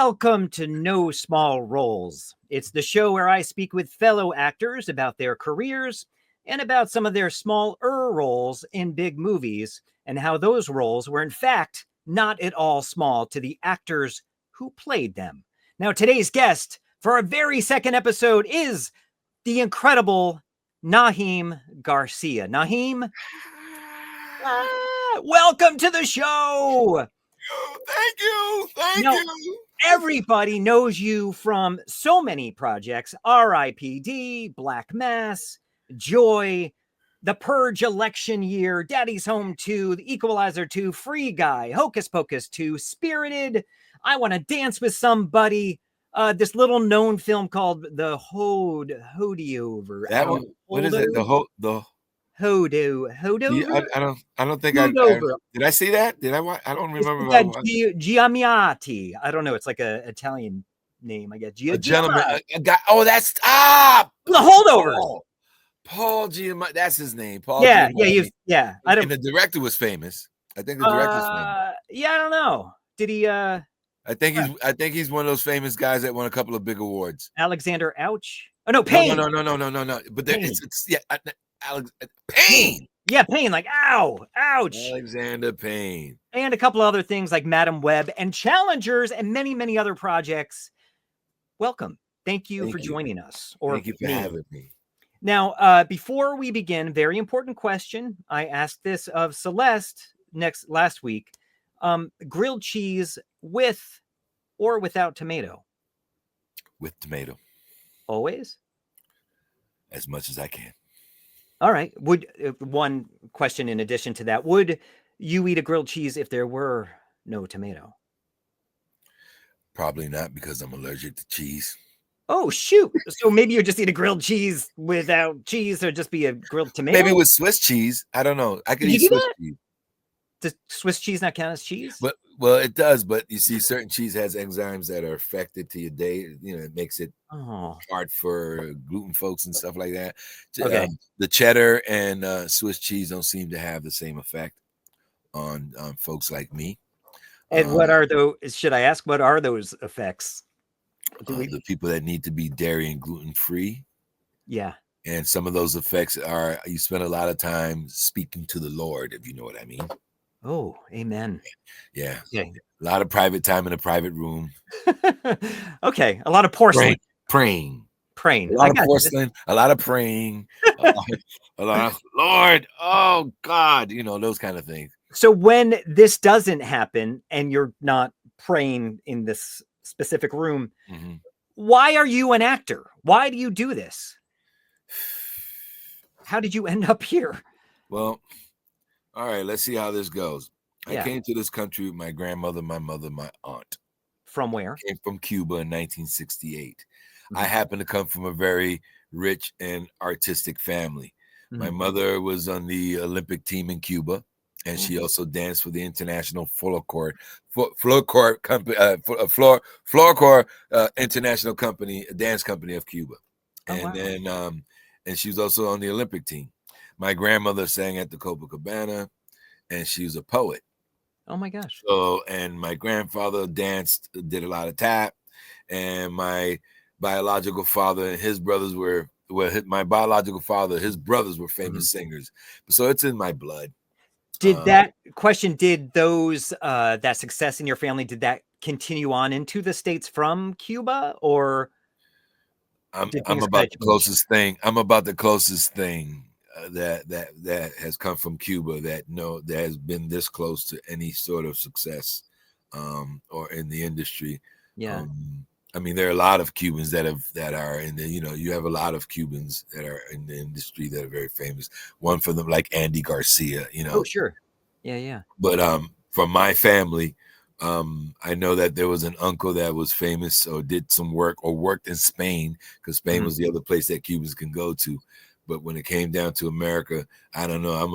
Welcome to No Small Roles. It's the show where I speak with fellow actors about their careers and about some of their smaller roles in big movies and how those roles were in fact not at all small to the actors who played them. Now, today's guest for our very second episode is the incredible Naheem Garcia. Naheem, welcome to the show. Thank you. Everybody knows you from so many projects: R.I.P.D., Black Mass, Joy, The Purge election year, Daddy's Home 2, The Equalizer 2, Free Guy, Hocus Pocus 2, Spirited, I Want to Dance with Somebody, this little known film called The Holdovers. That one, what is it? The Holdovers. I don't think did I see that? Did I? I don't remember. Giamatti. I don't know. It's like a Italian name, I guess. A gentleman, a guy. Oh, that's the Holdovers. Paul Giamatti. That's his name. Paul. Yeah, Giamatti. yeah. And the director was famous. I think the director's famous. Yeah, I don't know. Did he? I think he's one of those famous guys that won a couple of big awards. Alexander Ouch. Oh no, Payne. No. But there, it's Payne. Yeah, Payne. Like ow, ouch. Alexander Payne. And a couple other things like Madam Web and Challengers and many other projects. Welcome. Thank you for joining us. Thank you for having me. Now, before we begin, very important question. I asked this of Celeste last week. Grilled cheese with or without tomato? With tomato. Always? As much as I can. All right. Would one question in addition to that, would you eat a grilled cheese if there were no tomato? Probably not, because I'm allergic to cheese. Oh, shoot. So maybe you just eat a grilled cheese without cheese, or just be a grilled tomato? Maybe with Swiss cheese. I don't know. I could eat Swiss cheese. Does Swiss cheese not count as cheese? Well, it does, but you see, certain cheese has enzymes that are affected to your day. You know, it makes it hard for gluten folks and stuff like that. Okay. The cheddar and Swiss cheese don't seem to have the same effect on folks like me. And what are those? Should I ask, what are those effects? The people that need to be dairy and gluten free. Yeah. And some of those effects are, you spend a lot of time speaking to the Lord, if you know what I mean. Oh, amen. Yeah. Okay. A lot of private time in a private room. Okay. A lot of porcelain. Praying. A lot of porcelain. A lot of praying. a lot of Lord. Oh, God. You know, those kind of things. So when this doesn't happen and you're not praying in this specific room, why are you an actor? Why do you do this? How did you end up here? Well, all right, let's see how this goes. I came to this country with my grandmother, my mother, my aunt. From where? Came from Cuba in 1968. I happen to come from a very rich and artistic family. My mother was on the Olympic team in Cuba, and she also danced for the International Floorcore International Company, a dance company of Cuba. And she was also on the Olympic team. My grandmother sang at the Copacabana, and she was a poet. Oh my gosh. So, and my grandfather danced, did a lot of tap, and my biological father and his brothers my biological father, his brothers were famous singers. So it's in my blood. Did those that success in your family, did that continue on into the States from Cuba, or? I'm about the closest thing. I'm about the closest thing that has come from Cuba that has been this close to any sort of success or in the industry. Yeah. I mean, there are a lot of Cubans that are in the, you have a lot of Cubans that are in the industry that are very famous. One for them, like Andy Garcia, Oh, sure. Yeah. But from my family, I know that there was an uncle that was famous or did some work or worked in Spain, because Spain was the other place that Cubans can go to. But when it came down to America, I don't know. I'm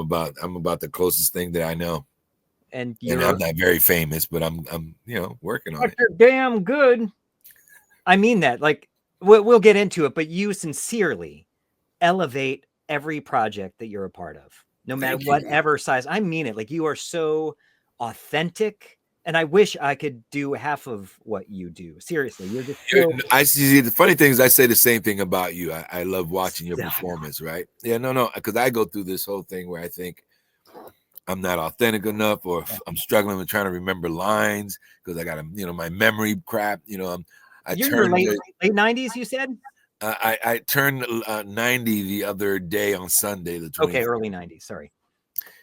about the closest thing that I know. And I'm not very famous, but I'm working on it. You're damn good. I mean that. Like, we'll get into it, but you sincerely elevate every project that you're a part of, no matter whatever size. I mean it. Like, you are so authentic And I wish I could do half of what you do. Seriously, you're just so... I see. The funny thing is, I say the same thing about you. I love watching your Stop. performance, right? Yeah, no, because I go through this whole thing where I think I'm not authentic enough, or I'm struggling with trying to remember lines because I got my memory crap. You're in your late 90s, you said? I turned 90 the other day on Sunday, the 20th. Okay, early 90s. Sorry.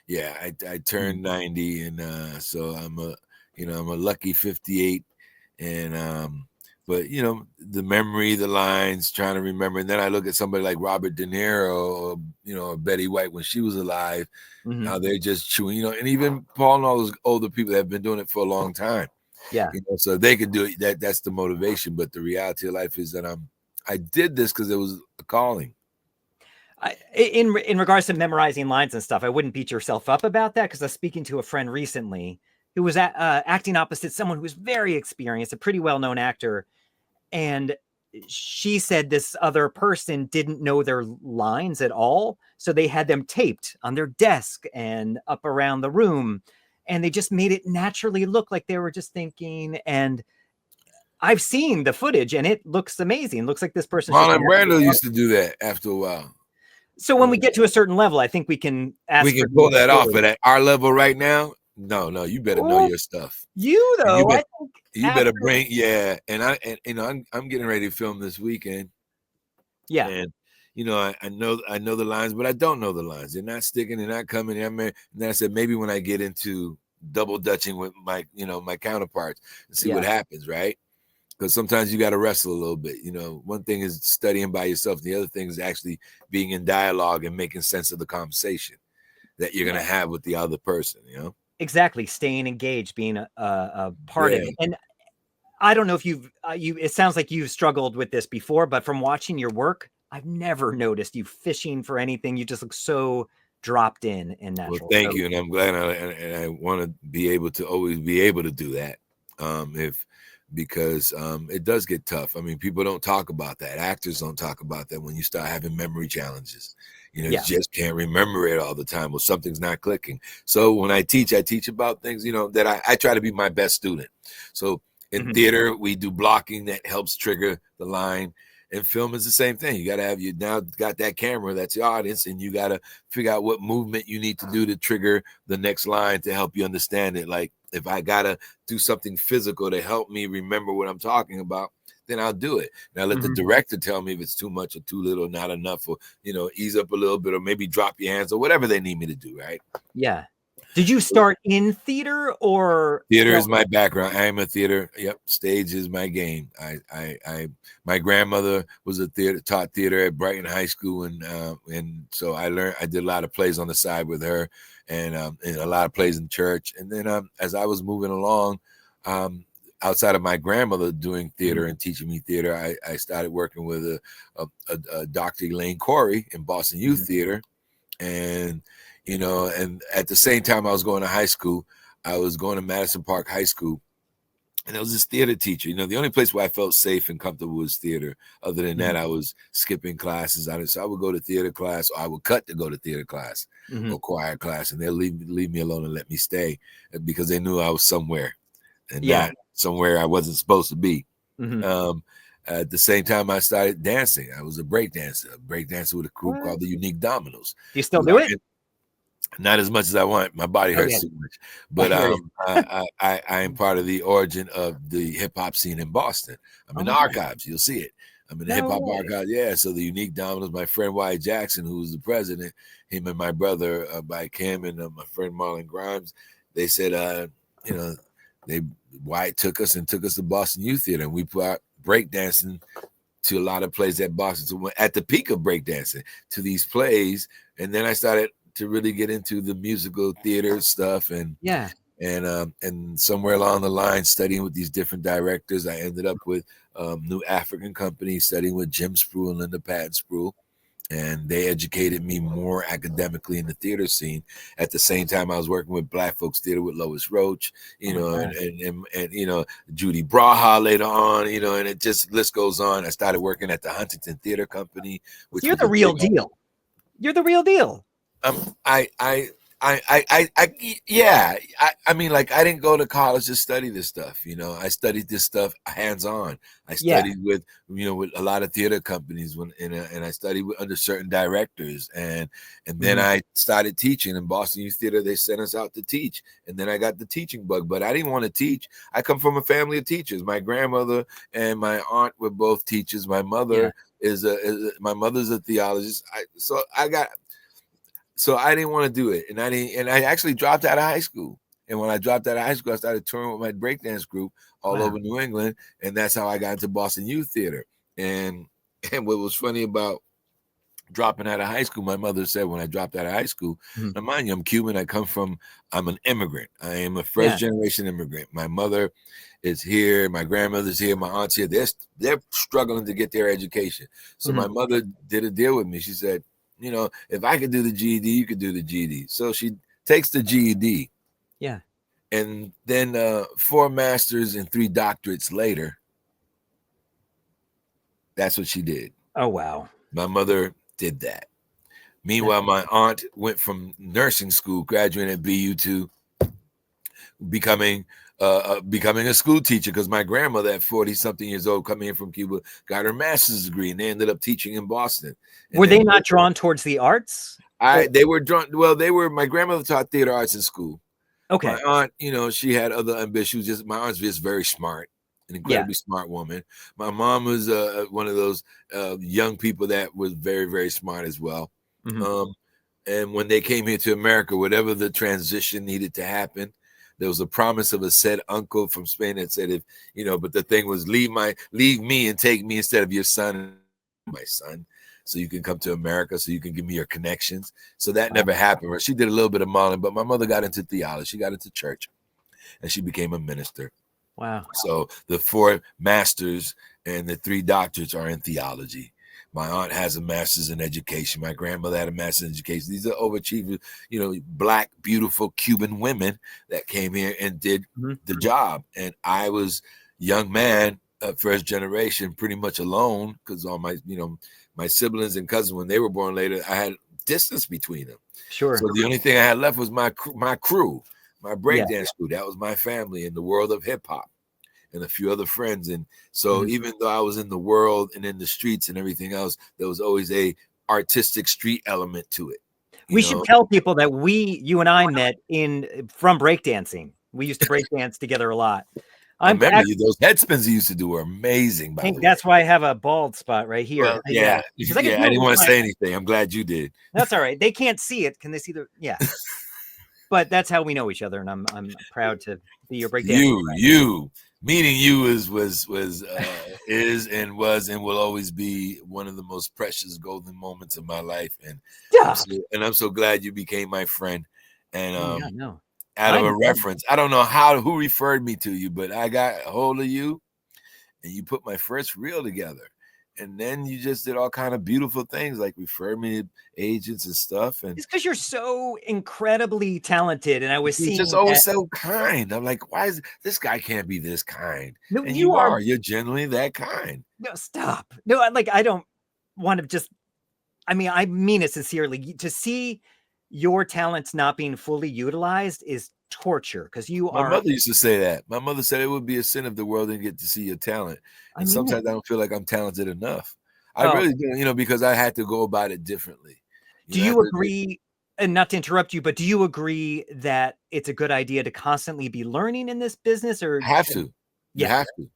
Yeah, I turned 90, and so I'm a lucky 58, and but the memory, the lines, trying to remember, and then I look at somebody like Robert De Niro, or Betty White when she was alive, how they're just chewing, and even Paul and all those older people that have been doing it for a long time. Yeah. So they could do it. That's the motivation, but the reality of life is that I did this because it was a calling. In regards to memorizing lines and stuff, I wouldn't beat yourself up about that, because I was speaking to a friend recently who was acting opposite someone who was very experienced, a pretty well-known actor, and she said this other person didn't know their lines at all, so they had them taped on their desk and up around the room, and they just made it naturally look like they were just thinking. And I've seen the footage, and it looks amazing. It looks like this person... Marlon Brando used to do that after a while. So when we get to a certain level, I think we can pull that off. But at our level right now, no, you better know your stuff. You though, you better bring, And I'm getting ready to film this weekend. Yeah, and I know the lines, but I don't know the lines. They're not sticking. They're not coming. And then I said, maybe when I get into double dutching with my my counterparts and see what happens, right? Because sometimes you got to wrestle a little bit. One thing is studying by yourself. The other thing is actually being in dialogue and making sense of the conversation that you're going to have with the other person, Exactly. Staying engaged, being a part of it. And I don't know if it sounds like you've struggled with this before, but from watching your work, I've never noticed you fishing for anything. You just look so dropped in and natural. Well, thank you. And I'm glad. And I want to be able to always be able to do that. Because it does get tough. I mean, people don't talk about that. Actors don't talk about that when you start having memory challenges. You just can't remember it all the time. Well, something's not clicking. So when I teach about things, that I try to be my best student. So in theater, we do blocking that helps trigger the line. And film is the same thing. You got to have, you now got that camera, that's your audience, and you got to figure out what movement you need to do to trigger the next line to help you understand it. Like if I got to do something physical to help me remember what I'm talking about, then I'll do it. Now let the director tell me if it's too much or too little, not enough, or, ease up a little bit, or maybe drop your hands or whatever they need me to do, right? Yeah. Did you start in theater or? Theater is my background. I am a theater. Yep. Stage is my game. My grandmother was taught theater at Brighton High School. And so I did a lot of plays on the side with her, and a lot of plays in church. And then as I was moving along, outside of my grandmother doing theater and teaching me theater, I started working with a Dr. Elaine Corey in Boston Youth Theater. And and at the same time I was going to high school, I was going to Madison Park High School, and there was this theater teacher. The only place where I felt safe and comfortable was theater. Other than that, I was skipping classes. So I would go to theater class, or I would cut to go to theater class or choir class, and they'll leave me alone and let me stay because they knew I was somewhere and not somewhere I wasn't supposed to be. At the same time, I started dancing. I was a break dancer with a group called the Unique Dominoes. Do you still do it? Not as much as I want. My body hurts too much. But I am part of the origin of the hip hop scene in Boston. I'm in the archives. You'll see it. I'm in the hip hop archives. Yeah. So the Unique Dominoes, my friend Wyatt Jackson, who was the president, him and my brother Mike Kim and my friend Marlon Grimes, they said, Wyatt took us to Boston Youth Theater, and we put breakdancing to a lot of plays at Boston. So at the peak of breakdancing to these plays, and then I started to really get into the musical theater stuff, and somewhere along the line, studying with these different directors, I ended up with New African Company, studying with Jim Spruill and Linda Patton Spruill, and they educated me more academically in the theater scene. At the same time, I was working with Black Folks Theater with Lois Roach, and Judy Braha later on, and it just list goes on. I started working at the Huntington Theater Company, which you're the real deal. You're the real deal. I I mean, like, I didn't go to college to study this stuff. You know, I studied this stuff hands on. I Yeah. studied with, with a lot of theater companies and I studied under certain directors, and then I started teaching in Boston Youth Theater. They sent us out to teach, and then I got the teaching bug. But I didn't want to teach. I come from a family of teachers. My grandmother and my aunt were both teachers. My mother my mother's a theologist. So I didn't want to do it, and I actually dropped out of high school. And when I dropped out of high school, I started touring with my breakdance group all over New England, and that's how I got into Boston Youth Theater. And what was funny about dropping out of high school, my mother said when I dropped out of high school, now mind you, I'm Cuban. I'm an immigrant. I am a first generation immigrant. My mother is here, my grandmother's here, my aunt's here. They're struggling to get their education. So my mother did a deal with me. She said, if I could do the GED, you could do the GED. So she takes the GED. Yeah. And then 4 masters and 3 doctorates later, that's what she did. Oh, wow. My mother did that. Meanwhile, my aunt went from nursing school, graduating at BU, to becoming a school teacher, because my grandmother at 40-something years old, coming in from Cuba, got her master's degree, and they ended up teaching in Boston. Were they not drawn towards the arts? They were drawn. Well, my grandmother taught theater arts in school. Okay. My aunt, she had other ambitions. My aunt's just very smart, an incredibly smart woman. My mom was one of those young people that was very, very smart as well. And when they came here to America, whatever the transition needed to happen, there was a promise of a said uncle from Spain that said, if but the thing was, leave me and take me instead of your son, my son, so you can come to America, so you can give me your connections. So that never happened. She did a little bit of modeling, but my mother got into theology. She got into church, and she became a minister. Wow. So the 4 masters and the 3 doctorates are in theology. My aunt has a master's in education. My grandmother had a master's in education. These are overachievers, Black, beautiful Cuban women that came here and did the job. And I was young man, first generation, pretty much alone, because all my, my siblings and cousins, when they were born later, I had distance between them. Sure. So the only thing I had left was my crew, my breakdance crew. That was my family in the world of hip hop, and a few other friends. And so even though I was in the world and in the streets and everything else, there was always a artistic street element to it. We should tell people that you and I met from breakdancing. We used to breakdance together a lot. I remember those head spins you used to do were amazing. I think that's why I have a bald spot right here. Well, I didn't want to say anything. I'm glad you did. That's all right. They can't see it. Can they see but that's how we know each other, and I'm proud to be your breakdance. Meeting you is and will always be one of the most precious golden moments of my life, and I'm so glad you became my friend. And out of a reference, I don't know who referred me to you, but I got a hold of you, and you put my first reel together. And then you just did all kind of beautiful things, like refer me to agents and stuff. And it's because you're so incredibly talented. And I was seeing just always so kind. I'm like, why is this guy can't be this kind? No, and you are. You're genuinely that kind. No, stop. No, I don't want to just. I mean it sincerely. To see your talents not being fully utilized is torture, because My mother used to say that. My mother said it would be a sin if the world didn't get to see your talent. And sometimes I don't feel like I'm talented enough. I really do, because I had to go about it differently. Do you agree, and not to interrupt you, but do you agree that it's a good idea to constantly be learning in this business? Or have to. You have to.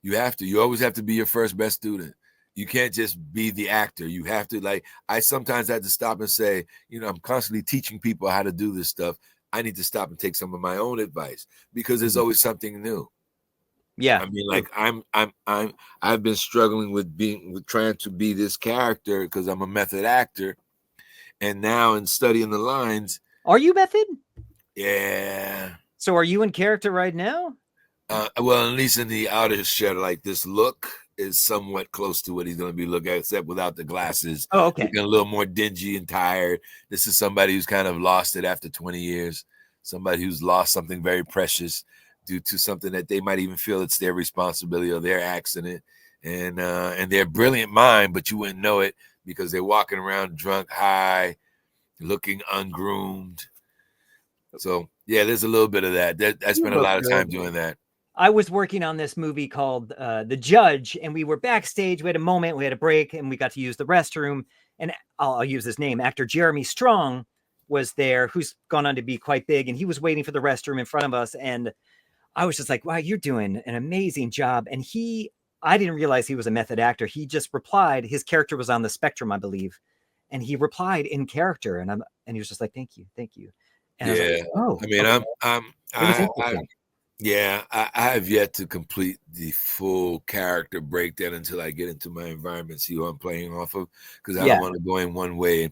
You have to. You always have to be your first best student. You can't just be the actor. You have to, I sometimes had to stop and say, I'm constantly teaching people how to do this stuff. I need to stop and take some of my own advice, because there's always something new. Yeah. I mean, I've been struggling with trying to be this character, because I'm a method actor. And now in studying the lines. Are you method? Yeah. So are you in character right now? Well, at least in the outer shell, this look is somewhat close to what he's going to be looking at, except without the glasses. Oh, okay. Looking a little more dingy and tired. This is somebody who's kind of lost it after 20 years. Somebody who's lost something very precious due to something that they might even feel it's their responsibility or their accident. And they're a brilliant mind, but you wouldn't know it, because they're walking around drunk, high, looking ungroomed. So yeah, there's a little bit of that. I You spent a look lot of time good. doing that. I was working on this movie called The Judge, and we were backstage. We had a moment, we had a break, and we got to use the restroom. And I'll use his name. Actor Jeremy Strong was there, who's gone on to be quite big, and he was waiting for the restroom in front of us. And I was just like, wow, you're doing an amazing job. And I didn't realize he was a method actor. He just replied. His character was on the spectrum, I believe. And he replied in character. And he was just like, thank you, thank you. And I was like, Yeah, oh, I mean, okay. It was I interesting. yeah, I have yet to complete the full character breakdown until I get into my environment, see who I'm playing off of, because I Yeah. don't want to go in one way.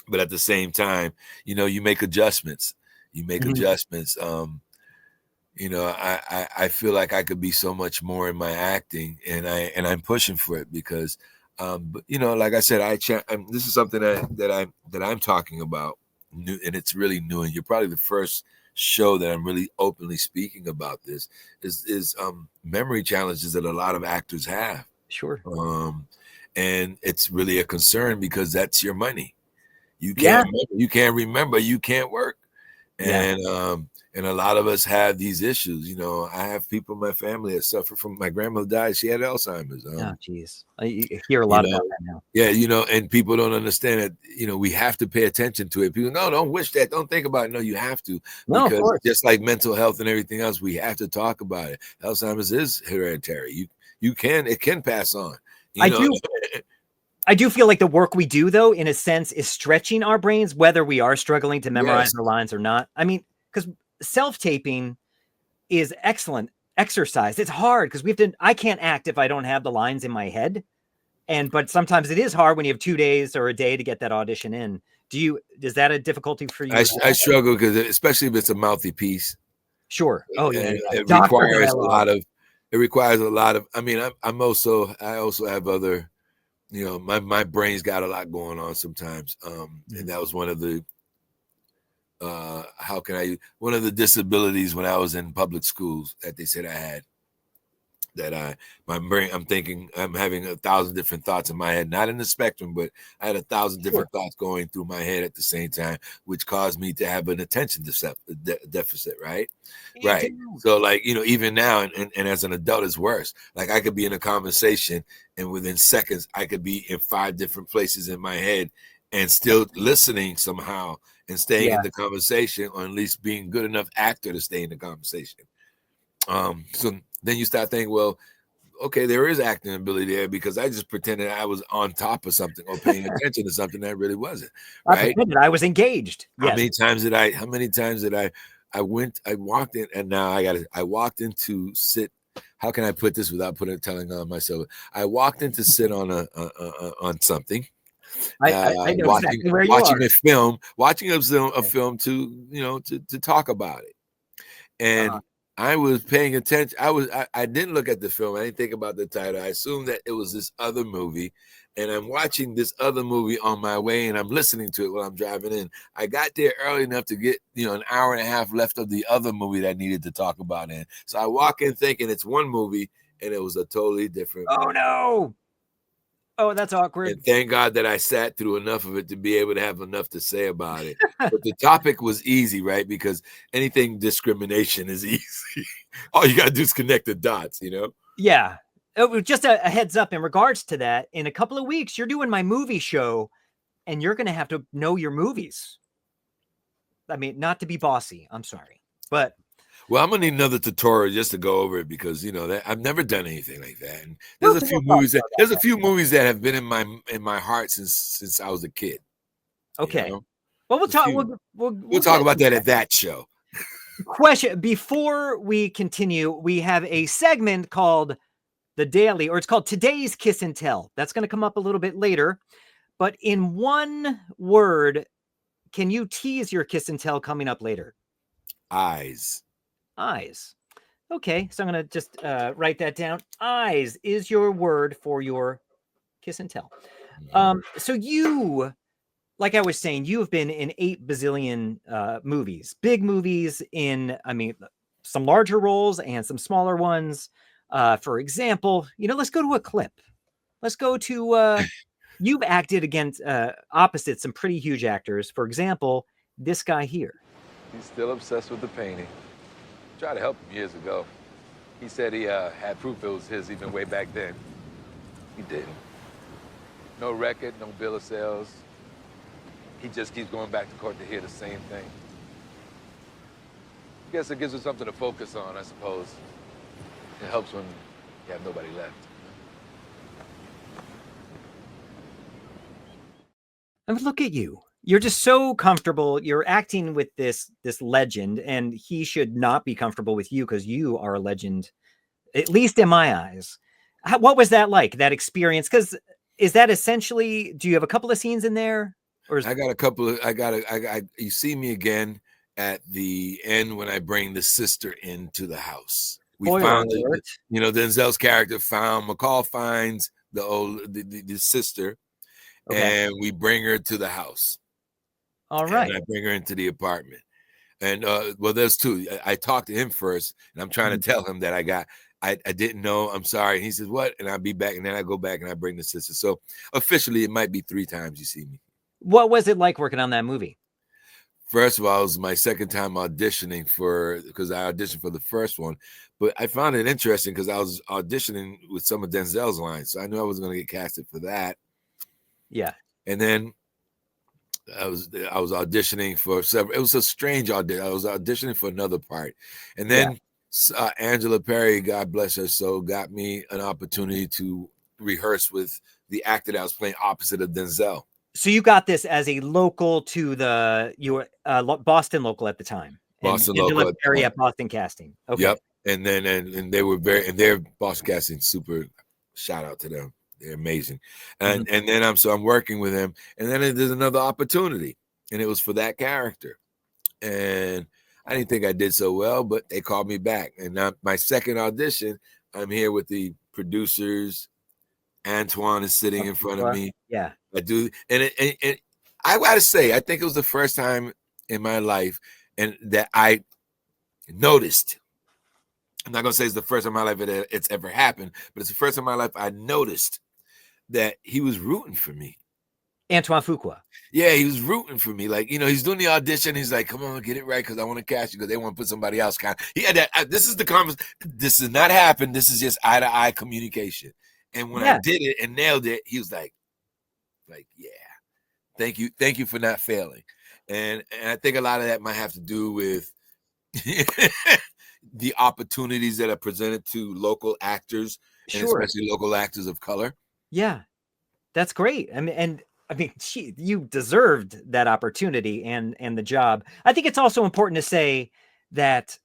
But at the same time, you make adjustments. You make Mhm. adjustments. I feel like I could be so much more in my acting, and I'm pushing for it because, but like I said, this is something that I'm talking about, new, and it's really new. And you're probably the first show that I'm really openly speaking about this. Is memory challenges that a lot of actors have. Sure. And it's really a concern because that's your money. You Yeah. can't remember, you can't work. Yeah. And a lot of us have these issues. I have people in my family that suffer from. My grandmother died; she had Alzheimer's. Oh, geez. I hear a You lot about know, that now. yeah, and people don't understand that. We have to pay attention to it. People, no, don't wish that. Don't think about it. No, you have to, No, of because course. just like mental health and everything else, we have to talk about it. Alzheimer's is hereditary. It can pass on. I do feel like the work we do, though, in a sense, is stretching our brains, whether we are struggling to memorize Yes. the lines or not. I mean, because self-taping is excellent exercise. It's hard because I can't act if I don't have the lines in my head. But sometimes it is hard when you have 2 days or a day to get that audition in. Is that a difficulty for you? I struggle because, especially if it's a mouthy piece. Sure. Oh yeah. It Doctor requires a dialogue. lot of. It requires a lot of. I mean, I also have other. My brain's got a lot going on sometimes. And that was one of the. One of the disabilities when I was in public schools that they said I had. My brain, I'm having 1,000 different thoughts in my head, not in the spectrum, but I had 1,000 different thoughts going through my head at the same time, which caused me to have an attention deficit, right? Right. So, like, even now, and as an adult, it's worse. Like, I could be in a conversation, and within seconds, I could be in 5 different places in my head and still listening somehow and staying in the conversation, or at least being good enough actor to stay in the conversation. So then you start thinking, well, okay, there is acting ability there because I just pretended I was on top of something or paying attention to something that really wasn't. Right? I was engaged. Yes. How many times did I walked in, and now I walked in to sit. How can I put this without telling on myself? I walked in to sit on something. I know exactly where you are. Watching a film to talk about it. And I was paying attention. I didn't look at the film. I didn't think about the title. I assumed that it was this other movie, and I'm watching this other movie on my way, and I'm listening to it while I'm driving in. I got there early enough to get an hour and a half left of the other movie that I needed to talk about in. So I walk in thinking it's one movie, and it was a totally different movie. No. Oh, that's awkward. And thank God that I sat through enough of it to be able to have enough to say about it. But the topic was easy, right? Because anything discrimination is easy. All you got to do is connect the dots, Yeah. Just a heads up in regards to that. In a couple of weeks, you're doing my movie show, and you're going to have to know your movies. I mean, not to be bossy. I'm sorry. But well, I'm gonna need another tutorial just to go over it because that I've never done anything like that. And there's a few movies that have been in my heart since I was a kid. Okay. Well, we'll talk. We'll talk about that at that show. Question: before we continue, we have a segment called The Daily, or it's called Today's Kiss and Tell. That's going to come up a little bit later. But in one word, can you tease your kiss and tell coming up later? Eyes. Okay, so I'm going to just write that down. Eyes is your word for your kiss and tell. So you, like I was saying, you have been in 8 bazillion movies, big movies some larger roles and some smaller ones. For example, let's go to a clip. Let's go to, you've acted against opposite some pretty huge actors. For example, this guy here. He's still obsessed with the painting. Tried to help him years ago. He said he had proof it was his even way back then. He didn't. No record, no bill of sales. He just keeps going back to court to hear the same thing. I guess it gives us something to focus on, I suppose. It helps when you have nobody left. I mean, look at you. You're just so comfortable. You're acting with this legend, and he should not be comfortable with you because you are a legend, at least in my eyes. What was that like, that experience? Because is that essentially, do you have a couple of scenes in there? Or I got a couple of, you see me again at the end when I bring the sister into the house. We found, Denzel's character McCall finds the sister, and we bring her to the house. All right. And I bring her into the apartment. And well, there's two. I talked to him first, and I'm trying to tell him that I didn't know. I'm sorry. And he says, what? And I'll be back. And then I go back and I bring the sister. So officially, it might be 3 times you see me. What was it like working on that movie? First of all, it was my second time auditioning because I auditioned for the first one. But I found it interesting because I was auditioning with some of Denzel's lines. So I knew I was going to get casted for that. Yeah. And then I was auditioning for several. It was a strange audition. I was auditioning for another part. And then Angela Perry, God bless her soul, got me an opportunity to rehearse with the actor that was playing opposite of Denzel. So you got this as a local to you were Boston local at the time. Boston local area Boston casting. Okay. Yep. And then and they were their Boston casting, super shout out to them. They're amazing. And then I'm working with him. And then there's another opportunity. And it was for that character. And I didn't think I did so well, but they called me back. And now my second audition, I'm here with the producers. Antoine is sitting in front of me. Yeah. I do. And I got to say, I think it was the first time in my life and that I noticed. I'm not going to say it's the first time in my life it's ever happened, but it's the first time in my life I noticed that he was rooting for me. Antoine Fuqua. Yeah, he was rooting for me. Like, he's doing the audition. He's like, come on, get it right because I want to cast you because they want to put somebody else. He had that. This is the conversation. This does not happen. This is just eye-to-eye communication. And when I did it and nailed it, he was like, yeah, thank you for not failing. And I think a lot of that might have to do with the opportunities that are presented to local actors, and especially local actors of color. Yeah, that's great. I mean, you deserved that opportunity and the job. I think it's also important to say that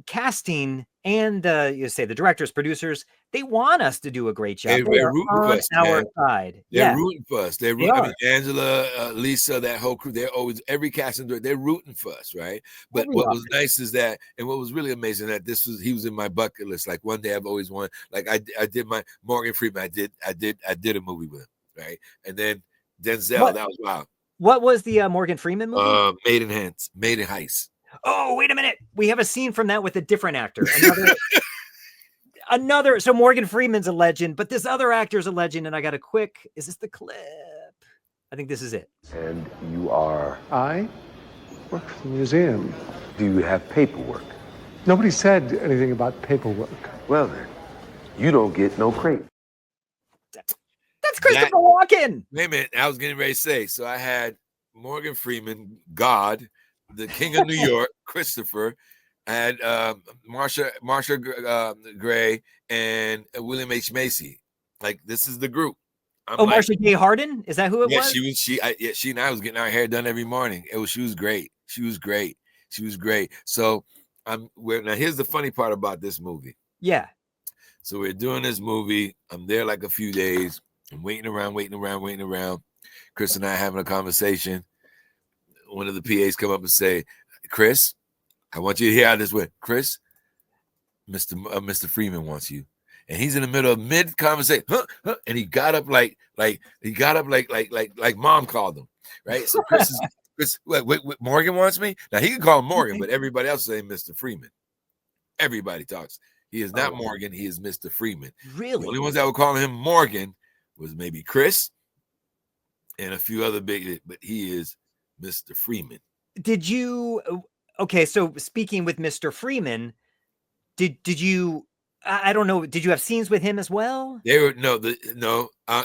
casting and the directors, producers, they want us to do a great job. They're rooting for us, our side. They're rooting for us. I mean, Angela, Lisa, that whole crew, they're always, every casting director, they're rooting for us, right? But what was nice is that, and what was really amazing, that he was in my bucket list. Like one day I've always wanted, like I did my Morgan Freeman, I did a movie with him, right? And then Denzel, that was wild. What was the Morgan Freeman movie? Maiden Heist. Oh, wait a minute. We have a scene from that with a different actor. Another. So Morgan Freeman's a legend, but this other actor's a legend. And I got is this the clip? I think this is it. And you are? I work for the museum. Do you have paperwork? Nobody said anything about paperwork. Well then, you don't get no crate. That's Christopher Walken. Wait a minute. I was getting ready to say, so I had Morgan Freeman, God, the King of New York, Christopher, and Marsha Gray, and William H. Macy. Like, this is the group. Marsha Gay Harden? Is that who it was? She and I was getting our hair done every morning. She was great. She was great. So now here's the funny part about this movie. Yeah. So we're doing this movie. I'm there like a few days. I'm waiting around. Chris and I having a conversation. One of the PAs come up and say, Chris, I want you to hear how this went. Chris, Mr. Freeman wants you. And he's in the middle of mid-conversation. And he got up like mom called him. Right? So Chris, wait, Morgan wants me? Now he can call him Morgan, but everybody else is saying Mr. Freeman. Everybody talks. He is not Morgan, he is Mr. Freeman. Really? The only ones that were calling him Morgan was maybe Chris and a few other but he is Mr. Freeman. Did you Okay, so speaking with Mr. Freeman, did you? I don't know. Did you have scenes with him as well? They were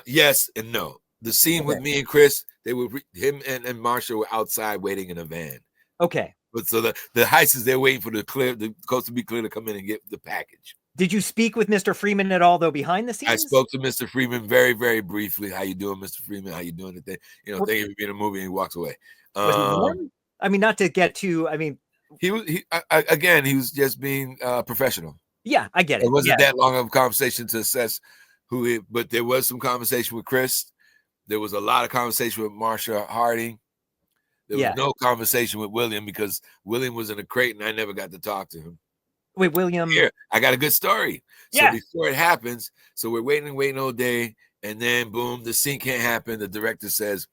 yes and no. The scene with me and Chris, him and Marsha were outside waiting in a van. Okay. But so the heist is they're waiting for the coast to be clear to come in and get the package. Did you speak with Mr. Freeman at all though behind the scenes? I spoke to Mr. Freeman very, very briefly. How you doing, Mr. Freeman? How you doing today? Thank you for being in a movie, and he walks away. Was he warm? I mean, not to get too. I mean, he was just being professional. Yeah, I get it. It wasn't that long of a conversation to assess but there was some conversation with Chris. There was a lot of conversation with Marsha Harding. There was no conversation with William because William was in a crate and I never got to talk to him. Wait, William. Here, I got a good story. So before it happens, so we're waiting all day, and then boom, the scene can't happen. The director says,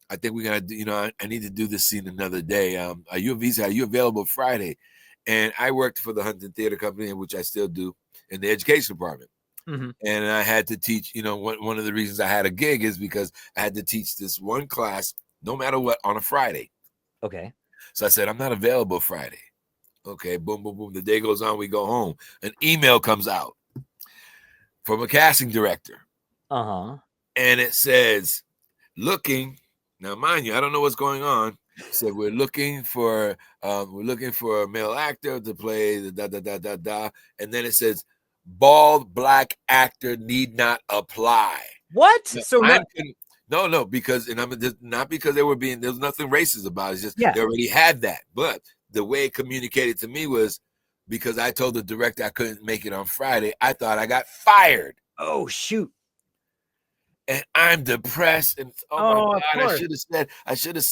I think we gotta do, I need to do this scene another day. Are you available Friday? And I worked for the Huntington Theater Company, which I still do, in the education department. Mm-hmm. And I had to teach, one of the reasons I had a gig is because I had to teach this one class, no matter what, on a Friday. Okay. So I said, I'm not available Friday. Okay, boom, boom, boom. The day goes on, we go home. An email comes out from a casting director. Uh-huh. And it says, now mind you, I don't know what's going on. It said, we're looking for a male actor to play the da. And then it says, bald black actor need not apply. What? Now, so no, because not because there's nothing racist about it. It's just they already had that. But the way it communicated to me was because I told the director I couldn't make it on Friday. I thought I got fired. Oh, shoot. And I'm depressed. And my God, I should have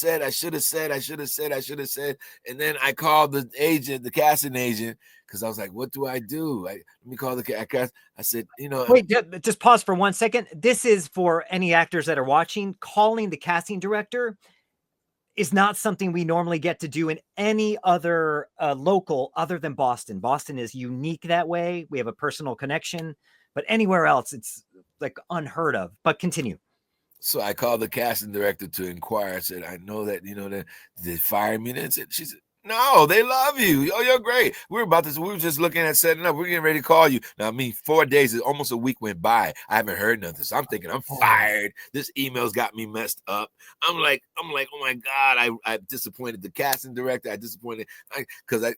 said. And then I called the casting agent, because I was like, what do I do? Let me call the cast. I said, Wait, just pause for 1 second. This is for any actors that are watching. Calling the casting director is not something we normally get to do in any other local other than Boston. Boston is unique that way. We have a personal connection, but anywhere else, it's like unheard of. But continue. So I called the casting director to inquire. I said, I know that, that they fired me. And she said, no, they love you. Oh, you're great. We were just looking at setting up. We're getting ready to call you. Now, 4 days, almost a week went by. I haven't heard nothing. So I'm thinking I'm fired. This email's got me messed up. I'm like, oh my God, I disappointed the casting director. Because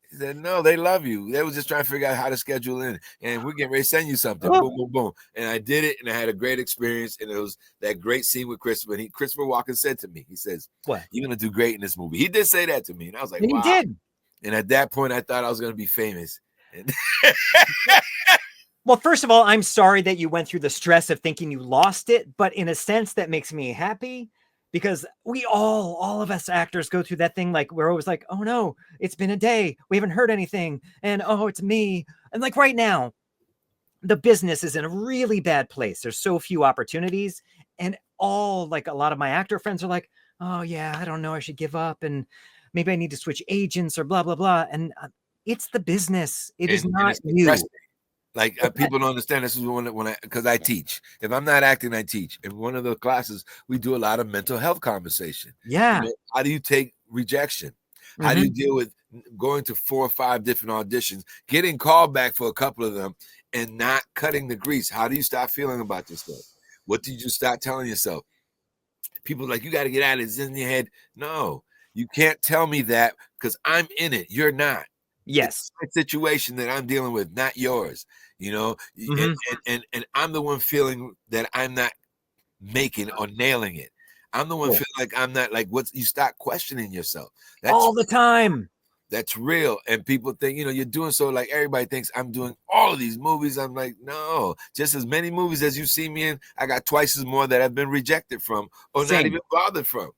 he said, no, they love you. They was just trying to figure out how to schedule in. And we're getting ready to send you something. Boom, boom, boom. And I did it, and I had a great experience. And it was that great scene with Christopher. And Christopher Walken said to me, he says, what? You're going to do great in this movie. He did say that to me. And I was like, wow. He did. And at that point, I thought I was going to be famous. Well, first of all, I'm sorry that you went through the stress of thinking you lost it. But in a sense, that makes me happy. Because we all of us actors go through that thing. Like, we're always like, oh no, it's been a day. We haven't heard anything. And oh, it's me. And like right now, the business is in a really bad place. There's so few opportunities. And a lot of my actor friends are like, oh yeah, I don't know. I should give up. And maybe I need to switch agents or blah, blah, blah. And it's the business. It is not you. Like people don't understand. This is because I teach. If I'm not acting, I teach. In one of the classes, we do a lot of mental health conversation. Yeah. How do you take rejection? Mm-hmm. How do you deal with going to 4 or 5 different auditions, getting called back for a couple of them, and not cutting the grease? How do you start feeling about yourself? What did you start telling yourself? People are like, you got to get out of it. It's in your head. No, you can't tell me that because I'm in it. You're not. Yes. It's my situation that I'm dealing with, not yours. Mm-hmm. and I'm the one feeling that I'm not making or nailing it. I'm the one feeling like I'm not like you start questioning yourself. That's all the time. That's real. And people think, you're doing so like everybody thinks I'm doing all of these movies. I'm like, no, just as many movies as you see me in, I got twice as more that I've been rejected from or not even bothered from.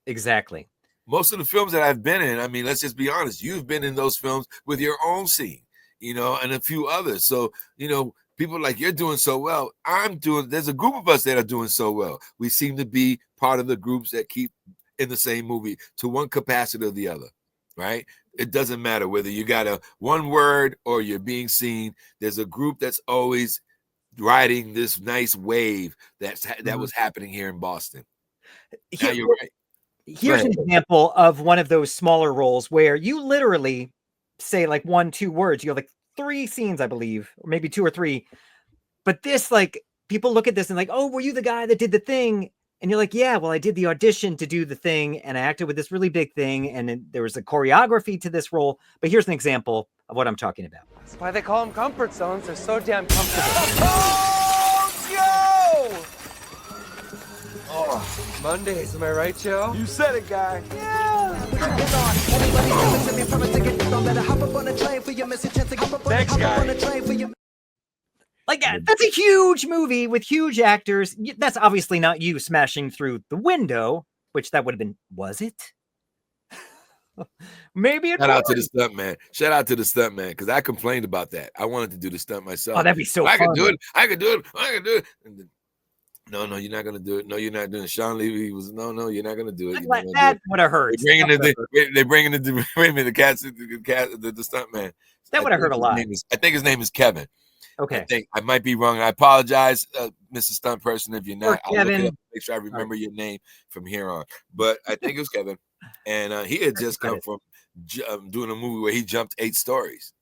Exactly. Most of the films that I've been in, I mean, let's just be honest, you've been in those films with your own scene, and a few others. So, people like, you're doing so well. There's a group of us that are doing so well. We seem to be part of the groups that keep in the same movie to one capacity or the other, right? It doesn't matter whether you got one word or you're being seen. There's a group that's always riding this nice wave that was happening here in Boston. Now you're right. Here's an example of one of those smaller roles where you literally say like 1-2 words. You have like 3 scenes, I believe, or maybe 2 or 3. But this, like, people look at this and like, oh, were you the guy that did the thing? And you're like, yeah, well, I did the audition to do the thing, and I acted with this really big thing, and there was a choreography to this role. But here's an example of what I'm talking about. That's why they call them comfort zones. They're so damn comfortable. Oh, Joe! Oh, Mondays, am I right, Joe? You said it, guy. Yeah. Thanks, guy. Like, that's a huge movie with huge actors. That's obviously not you smashing through the window, which that would have been, was it? Maybe it Shout out to the stuntman. Shout out to the stuntman, because I complained about that. I wanted to do the stunt myself. Oh, that'd be so I fun. could do it. I could do it. I could do it. And then, no, you're not gonna do it. No, you're not doing it. Sean Levy was no, you're not gonna do it. That would have hurt. They're bringing the cat, the stuntman. That would have hurt a lot. I think his name is Kevin. Okay. I might be wrong. I apologize, Mr. Stunt Person, if you're not. I'll look it up, make sure I remember your name from here on. But I think it was Kevin, and he had just come from doing a movie where he jumped 8 stories.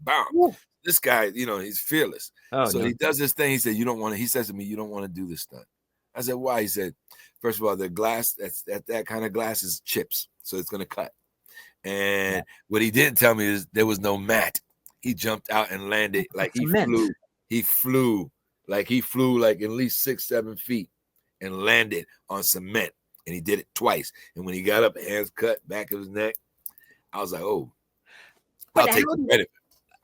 Bam! Woo. This guy, he's fearless. He does this thing. He said, "You don't want to." He says to me, "You don't want to do this stunt." I said, "Why?" He said, "First of all, the glass that kind of glass is chips, so it's gonna cut." And what he didn't tell me is there was no mat. He jumped out and landed like he flew. He flew like at least 6-7 feet and landed on cement. And he did it twice. And when he got up, hands cut, back of his neck, I was like, "Oh, I'll take the credit."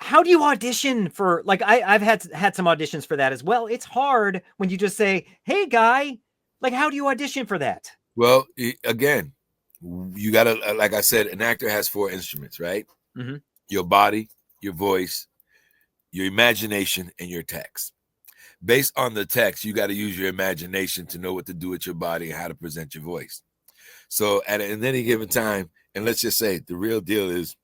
How do you audition for, like, I've had some auditions for that as well. It's hard when you just say, "Hey, guy," like, how do you audition for that? Well, again, you gotta, like I said, an actor has 4 instruments, right? Mm-hmm. Your body, your voice, your imagination, and your text. Based on the text, you got to use your imagination to know what to do with your body and how to present your voice. So at any given time, and let's just say the real deal is,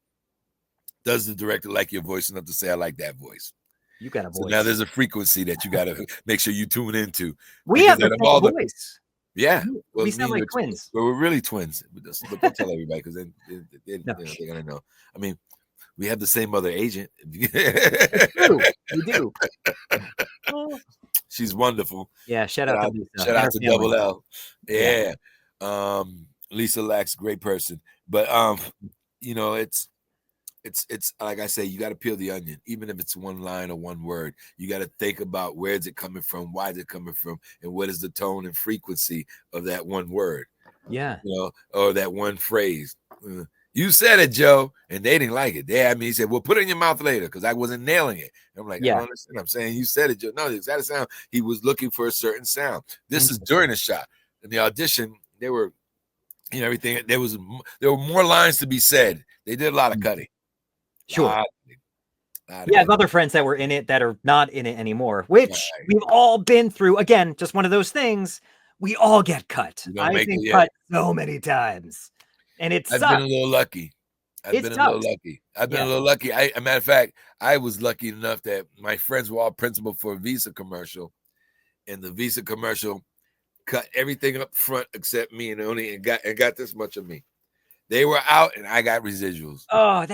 does the director like your voice enough to say, "I like that voice"? You got a voice. So now there's a frequency that you got to make sure you tune into. We have the same voice. Yeah. We sound like twins. Well, we're really twins. But don't tell everybody, because they're going to know. I mean, we have the same mother agent. It's true. We do. She's wonderful. Yeah, shout out to Lisa. Shout out to Double L. Yeah. Lisa Lax, great person. But it's like I say, you got to peel the onion, even if it's one line or one word. You got to think about where is it coming from, why is it coming from, and what is the tone and frequency of that one word. Yeah. Or that one phrase. You said it, Joe, and they didn't like it. He said, "Well, put it in your mouth later," because I wasn't nailing it. And I'm like, "I don't understand." I'm saying, "You said it, Joe." No, it's got a sound. He was looking for a certain sound. This is during the shot. In the audition, they were, everything. There were more lines to be said. They did a lot of cutting. Sure. I have other friends that were in it that are not in it anymore, which we've all been through. Again, just one of those things. We all get cut. I've been cut so many times. And I've been a little lucky. I've been a little lucky. As a matter of fact, I was lucky enough that my friends were all principal for a Visa commercial, and the Visa commercial cut everything up front except me, and got this much of me. They were out, and I got residuals. But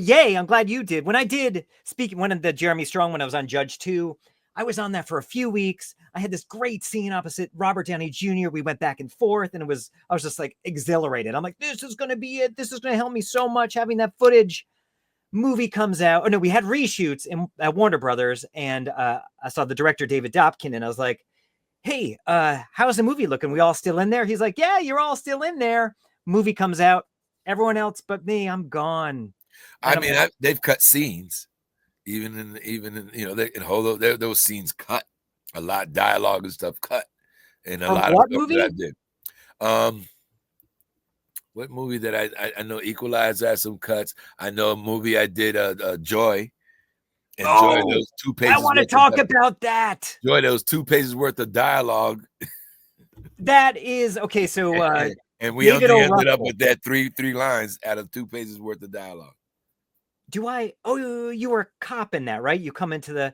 yay! I'm glad you did. When I did one of the Jeremy Strong, when I was on Judge 2. I was on that for a few weeks. I had this great scene opposite Robert Downey Jr. We went back and forth, and I was just like exhilarated. I'm like, this is going to be it. This is going to help me so much having that footage. Movie comes out. Oh no, we had reshoots at Warner Brothers, and I saw the director David Dobkin, and I was like, "Hey, how's the movie looking? We all still in there?" He's like, "Yeah, you're all still in there." Movie comes out. Everyone else but me, I'm gone. They've cut scenes. Even in in Holdovers, those scenes cut a lot, dialogue and stuff cut, and a lot of stuff movie? that I did. What movie that I know? Equalizer had some cuts. I know a movie I did, Joy. And Joy, those 2 pages. I want to talk about that. Joy, those 2 pages worth of dialogue. That is okay. So, and we only ended up with that three lines out of 2 pages worth of dialogue. You were a cop in that, right? You come into the...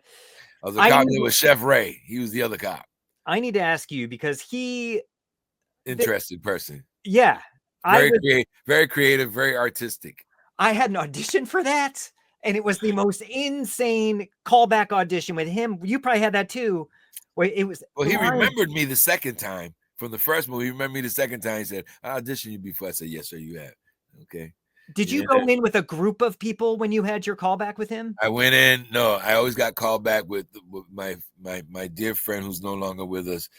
I was a cop. It was Chef Ray. He was the other cop. I need to ask you, because interesting person. Yeah. Very creative, very artistic. I had an audition for that, and it was the most insane callback audition with him. You probably had that too. Where it was. Well, he remembered me the second time from the first movie. He remembered me the second time. He said, "I auditioned you before." I said, "Yes, sir, you have." Okay. Did you go in with a group of people when you had your callback with him? I went in. No, I always got called back with my dear friend who's no longer with us,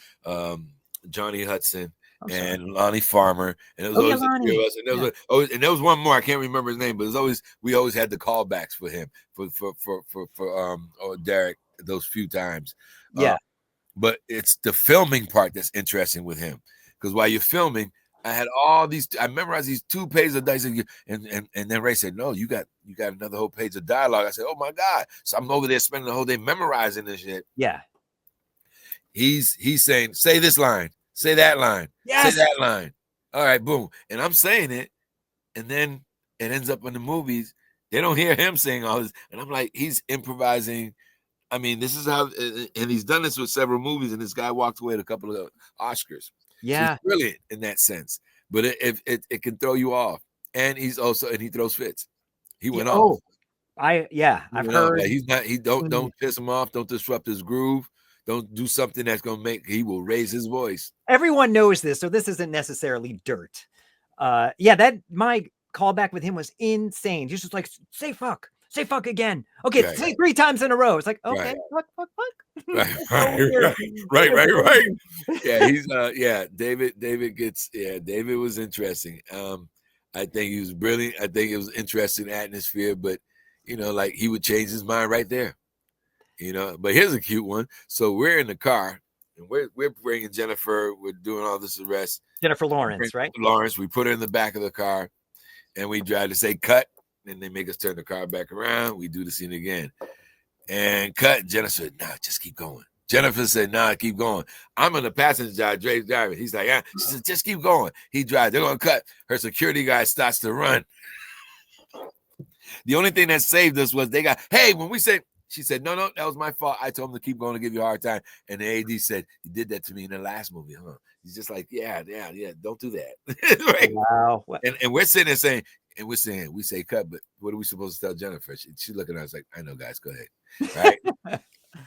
Johnny Hudson. And Lonnie Farmer, and it was always the three of us. And there was one more. I can't remember his name, but we always had the callbacks for him for Derek those few times. But it's the filming part that's interesting with him, because while you're filming, I had I memorized these 2 pages of dice, and then Ray said, "No, you got another whole page of dialogue." I said, "Oh my God!" So I'm over there spending the whole day memorizing this shit. Yeah, he's saying, "Say this line." Say that line. Yes. Say that line. All right, boom. And I'm saying it, and then it ends up in the movies. They don't hear him saying all this, and I'm like, he's improvising. I mean, this is how, and he's done this with several movies, and this guy walked away with a couple of Oscars. Yeah, so he's brilliant in that sense, but it can throw you off, and he throws fits. He went off. I've heard. Like don't piss him off. Don't disrupt his groove. Don't do something that's going to he will raise his voice. Everyone knows this, so this isn't necessarily dirt. That my callback with him was insane. He's just like, say fuck again. Okay, right. Say 3 times in a row. It's like, okay, fuck. Right. Yeah, he's David was interesting. I think he was brilliant. I think it was interesting atmosphere, but like he would change his mind right there. But here's a cute one. So we're in the car, and we're bringing Jennifer. We're doing all this arrest. Jennifer Lawrence, right? Lawrence. We put her in the back of the car, and we try to say cut, and they make us turn the car back around. We do the scene again, and cut. Jennifer said, "Nah, just keep going." Jennifer said, "Nah, keep going." I'm in the passenger side, Dre's driving. He's like, "Yeah." She said, "Just keep going." He drives. They're gonna cut. Her security guy starts to run. The only thing that saved us was when we said. She said, no, that was my fault. I told him to keep going to give you a hard time. And the AD said, you did that to me in the last movie, huh? He's just like, yeah, don't do that. Right? Wow. And we're sitting there saying, we say cut, but what are we supposed to tell Jennifer? She's looking at us like, I know, guys, go ahead. Right?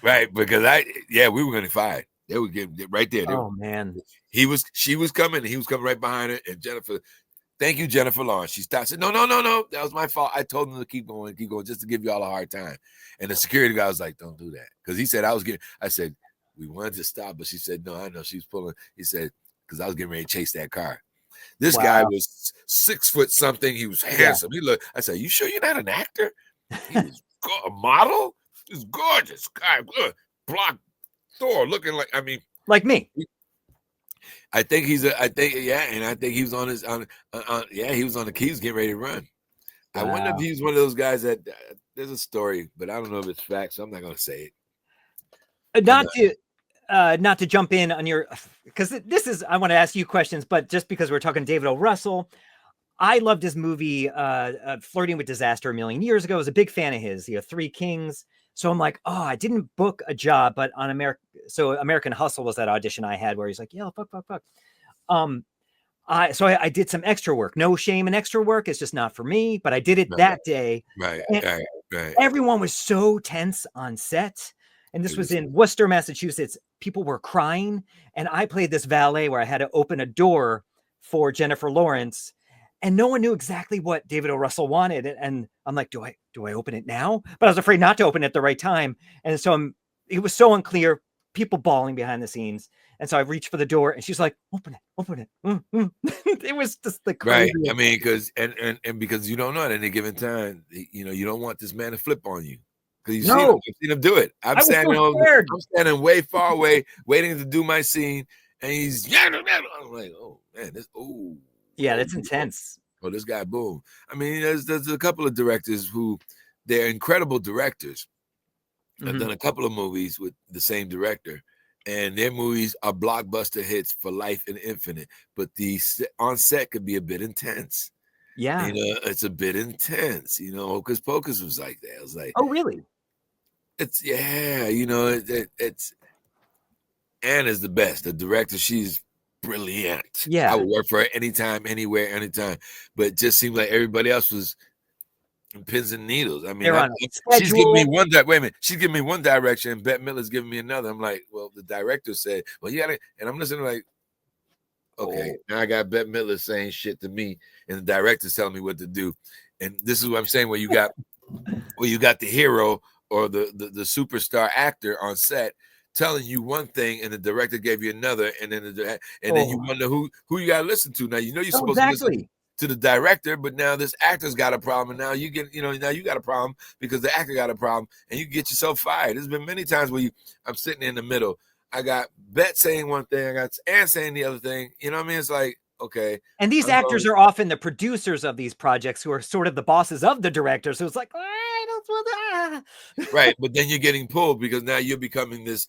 Right, because we were going to fight. They would get right there. Man. She was coming, and he was coming right behind her, and Jennifer... Thank you, Jennifer Lawrence. She stopped. Said, no. That was my fault. I told them to keep going, just to give you all a hard time. And the security guy was like, don't do that. Because he said, I said, we wanted to stop, but she said, no, I know. She's pulling. He said, because I was getting ready to chase that car. This guy was 6 foot something. He was handsome. He looked, I said, you sure you're not an actor? He was a model? He's gorgeous. Guy, block Thor, looking like me. I think he was on he was on the keys getting ready to run. Wow. I wonder if he's one of those guys that there's a story, but I don't know if it's fact, so I'm not going to say it. Not to jump in on your, because this is, I want to ask you questions, but just because we're talking David O. Russell, I loved his movie, Flirting with Disaster, a million years ago. I was a big fan of his, 3 Kings. So I'm like, I didn't book a job, but on American Hustle was that audition I had where he's like, yeah, fuck. I did some extra work. No shame in extra work. It's just not for me, but I did it that day. Right. Everyone was so tense on set. And this was in Worcester, Massachusetts. People were crying. And I played this valet where I had to open a door for Jennifer Lawrence. And no one knew exactly what David O. Russell wanted. And I'm like, do I open it now? But I was afraid not to open it at the right time. And so it was so unclear, people bawling behind the scenes. And so I reached for the door and she's like, open it. It was just the crazy. Right. I mean, because because you don't know at any given time, you don't want this man to flip on you. Because you've seen him do it. I'm standing way far away, waiting to do my scene. And he's, I'm like, oh man, yeah, that's intense. Oh, this guy, boom. I mean, there's a couple of directors who they're incredible directors. I've done a couple of movies with the same director, and their movies are blockbuster hits for life and infinite. But the on set could be a bit intense. Yeah, it's a bit intense. Hocus Pocus was like that. I was like, oh, really? It's it's Anna's the best. The director, she's brilliant. Yeah. I would work for her anytime, anywhere, anytime. But it just seemed like everybody else was in pins and needles. I mean, she's giving me one. Wait a minute. She's giving me one direction, and Bette Midler's giving me another. I'm like, well, the director said, well, you gotta, and I'm listening like, okay, now I got Bette Midler saying shit to me, and the director's telling me what to do. And this is what I'm saying, where you got the hero or the superstar actor on set telling you one thing, and the director gave you another, and then then you wonder who you gotta listen to. Now you know you're supposed to listen to the director, but now this actor's got a problem, and now you get, now you got a problem because the actor got a problem, and you get yourself fired. There's been many times where I'm sitting in the middle. I got Bet saying one thing, I got Ann saying the other thing. You know what I mean? It's like, okay. And these actors are often the producers of these projects who are sort of the bosses of the director. So it's like, I don't want that. Right, but then you're getting pulled because now you're becoming this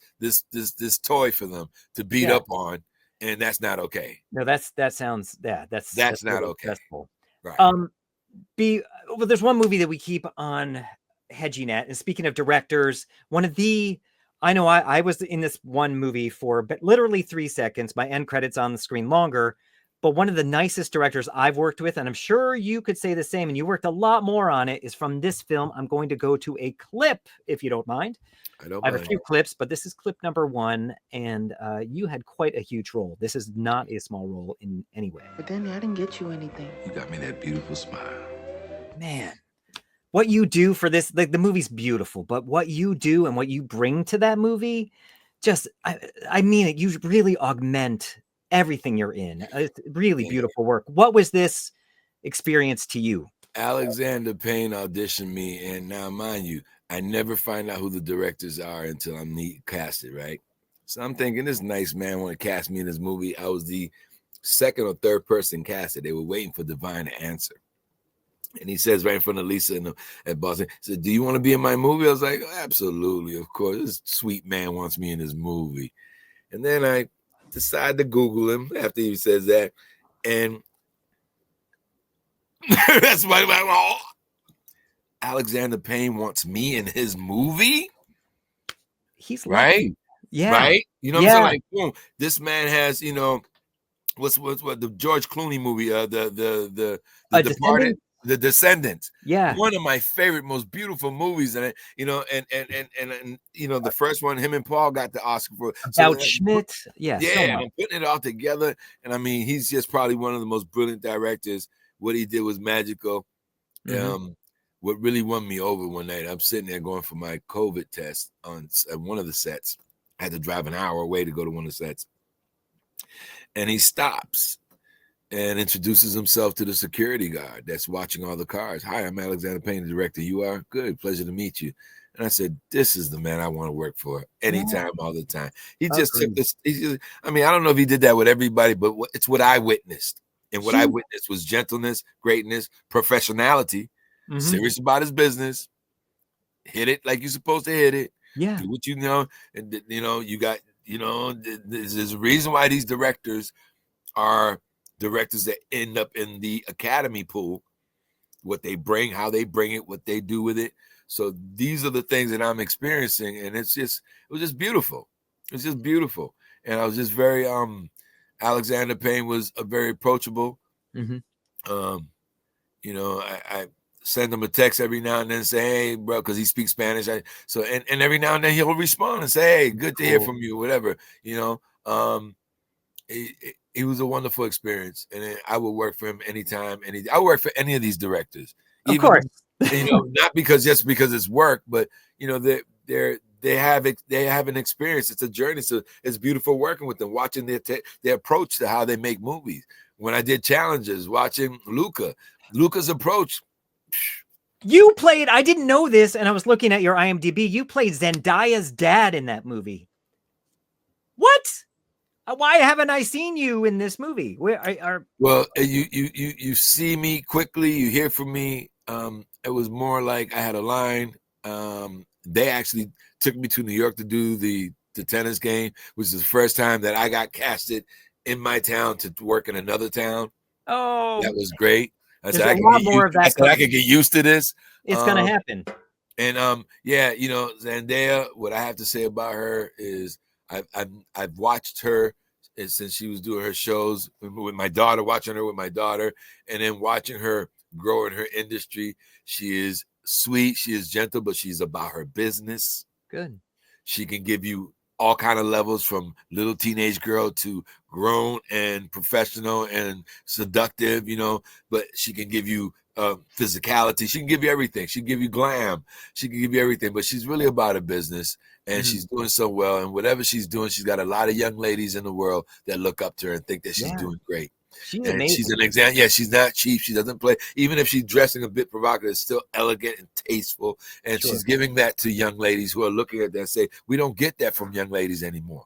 toy for them to beat up on, and that's not okay. No, that's not really okay. Stressful. Right. Well, there's one movie that we keep on hedging at, and speaking of directors, I was in this one movie for literally 3 seconds. My end credits on the screen longer, but one of the nicest directors I've worked with, and I'm sure you could say the same, and you worked a lot more on it, is from this film. I'm going to go to a clip, if you don't mind. I have a few clips, but this is clip number 1, and you had quite a huge role. This is not a small role in any way. But Danny, I didn't get you anything. You got me that beautiful smile. Man, what you do for this, like, the movie's beautiful, but what you do and what you bring to that movie, I mean it, you really augment everything you're in. It's really beautiful work. What was this experience to you? Alexander Payne auditioned me, and now, mind you, I never find out who the directors are until I'm casted, right? So I'm thinking, this nice man want to cast me in this movie. I was the second or third person casted. They were waiting for Divine to answer. And he says right in front of Lisa at Boston, he said, do you want to be in my movie? I was like, absolutely, of course. This sweet man wants me in his movie. And then I decide to Google him after he says that. And that's why Alexander Payne wants me in his movie. He's right. Lucky. Yeah. Right. You know what I'm saying? Like, boom, this man has, what's the George Clooney movie? The Departed. The Descendants, one of my favorite, most beautiful movies, and the first one, him and Paul got the Oscar for. About Schmidt, so I'm putting it all together, and I mean, he's just probably one of the most brilliant directors. What he did was magical. Mm-hmm. What really won me over one night, I'm sitting there going for my COVID test on one of the sets. I had to drive an hour away to go to one of the sets, and he stops and introduces himself to the security guard that's watching all the cars. Hi, I'm Alexander Payne, the director. You are? Good. Pleasure to meet you. And I said, this is the man I want to work for anytime, all the time. He just took this. I don't know if he did that with everybody, but it's what I witnessed. And what I witnessed was gentleness, greatness, professionality, serious about his business, hit it like you're supposed to hit it. Yeah. Do what you know. And, you got, there's a reason why these directors are directors that end up in the Academy pool, what they bring, how they bring it, what they do with it. So these are the things that I'm experiencing, and it was just beautiful. It was just beautiful, and I was just very Alexander Payne was a very approachable. I send him a text every now and then, say, hey, bro, because he speaks Spanish. And every now and then he'll respond and say, hey, good to hear from you, whatever. It was a wonderful experience, and I would work for him anytime. I would work for any of these directors, of course. Not because it's work, but they have an experience. It's a journey, so it's beautiful working with them, watching their approach to how they make movies. When I did Challenges, watching Luca's approach. You played. I didn't know this, and I was looking at your IMDb. You played Zendaya's dad in that movie. What? Why haven't I seen you in this movie? Well, you see me quickly. You hear from me. It was more like I had a line. They actually took me to New York to do the tennis game, which is the first time that I got casted in my town to work in another town. Oh, that was great. I said I could get used to this. It's gonna happen. And Zendaya. What I have to say about her is I've watched her and since she was doing her shows with my daughter, watching her with my daughter, and then watching her grow in her industry. She is sweet, she is gentle, but she's about her business. Good. She can give you all kind of levels, from little teenage girl to grown and professional and seductive, but she can give you physicality. She can give you everything. She can give you glam. She can give you everything, but she's really about her business, and she's doing so well. And whatever she's doing, she's got a lot of young ladies in the world that look up to her and think that she's doing great. She's and amazing. She's an example. Yeah, she's not cheap. She doesn't play. Even if she's dressing a bit provocative, it's still elegant and tasteful. And she's giving that to young ladies who are looking at that and say, we don't get that from young ladies anymore.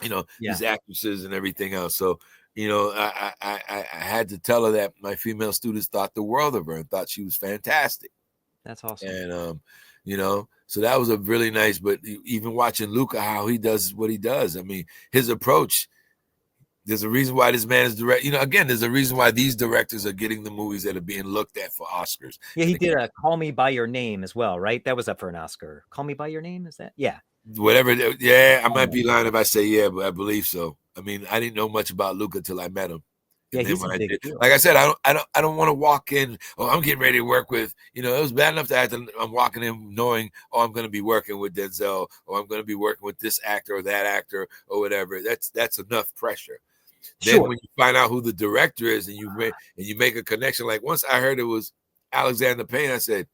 These actresses and everything else. So, I had to tell her that my female students thought the world of her and thought she was fantastic. That's awesome. And, so that was a really nice, but even watching Luca, how he does what he does. I mean, his approach, there's a reason why this man is direct. Again, there's a reason why these directors are getting the movies that are being looked at for Oscars. Yeah, he did a Call Me By Your Name as well, right? That was up for an Oscar. Call Me By Your Name, is that? Yeah. Whatever. Yeah, I might be lying if I say yeah, but I believe so. I mean, I didn't know much about Luca till I met him. Yeah, he's a big deal. Like I said, I don't want to walk in. Oh, I'm getting ready to work with. It was bad enough that I'm walking in knowing, I'm going to be working with Denzel, or I'm going to be working with this actor or that actor or whatever. That's enough pressure. Then when you find out who the director is and you make a connection, like once I heard it was Alexander Payne, I said,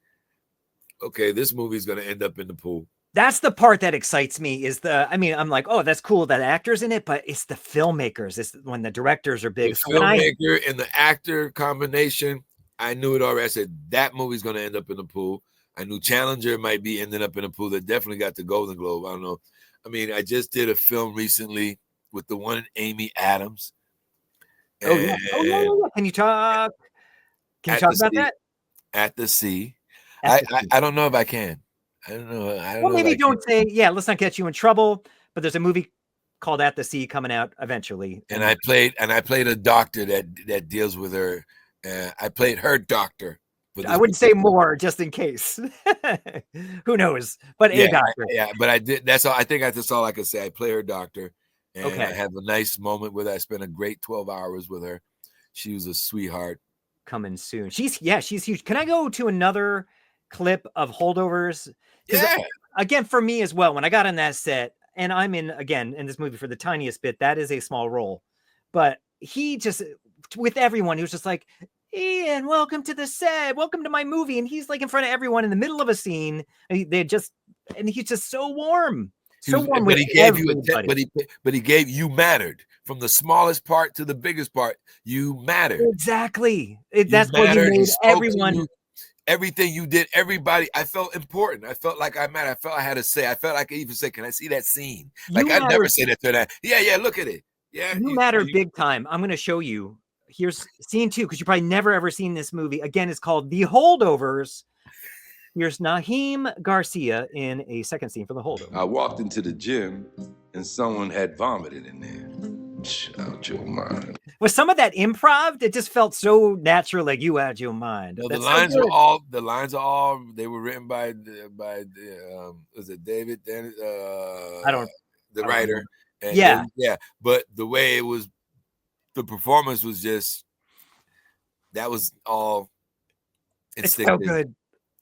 okay, this movie's going to end up in the pool. That's the part that excites me I'm like, oh, that's cool that actor's in it, but it's the filmmakers. It's when the directors are big. The filmmaker and the actor combination, I knew it already. I said, that movie's going to end up in the pool. I knew Challenger might be ending up in the pool. That definitely got the Golden Globe. I don't know. I mean, I just did a film recently with the one Amy Adams. Oh yeah. Can you talk about that? At the Sea. I don't know if I can. I don't know. Well, maybe don't say, let's not get you in trouble. But there's a movie called At the Sea coming out eventually. And I played a doctor that deals with her. I played her doctor. I wouldn't say more just in case. Who knows? But a doctor. But I did. That's all. I think that's all I could say. I play her doctor. And I have a nice moment with her. I spent a great 12 hours with her. She was a sweetheart. Coming soon. She's huge. Can I go to another clip of Holdovers? Yeah. Again, for me as well, when I got on that set, and I'm in this movie for the tiniest bit, that is a small role. But he just, with everyone, he was just like, Ian, welcome to the set. Welcome to my movie. And he's like in front of everyone in the middle of a scene. And he's just so warm. But he gave you but he gave you mattered. From the smallest part to the biggest part, you mattered. Exactly. That's what he made everyone. Everything you did, everybody, I felt important. I felt like I mattered. I felt I had to say. I felt like I could even say, can I see that scene? Like I never say that to that. Yeah, look at it. Yeah. You matter big time. I'm going to show you. Here's scene 2, because you've probably never ever seen this movie. Again, it's called The Holdovers. Here's Naheem Garcia in a second scene for The Holdovers. I walked into the gym and someone had vomited in there. Out your mind. Was some of that improv? It just felt so natural, like you out your mind. No, the lines are all they were written by was it David? The writer. But the way it was, the performance was just, that was all instinctive. It's so good.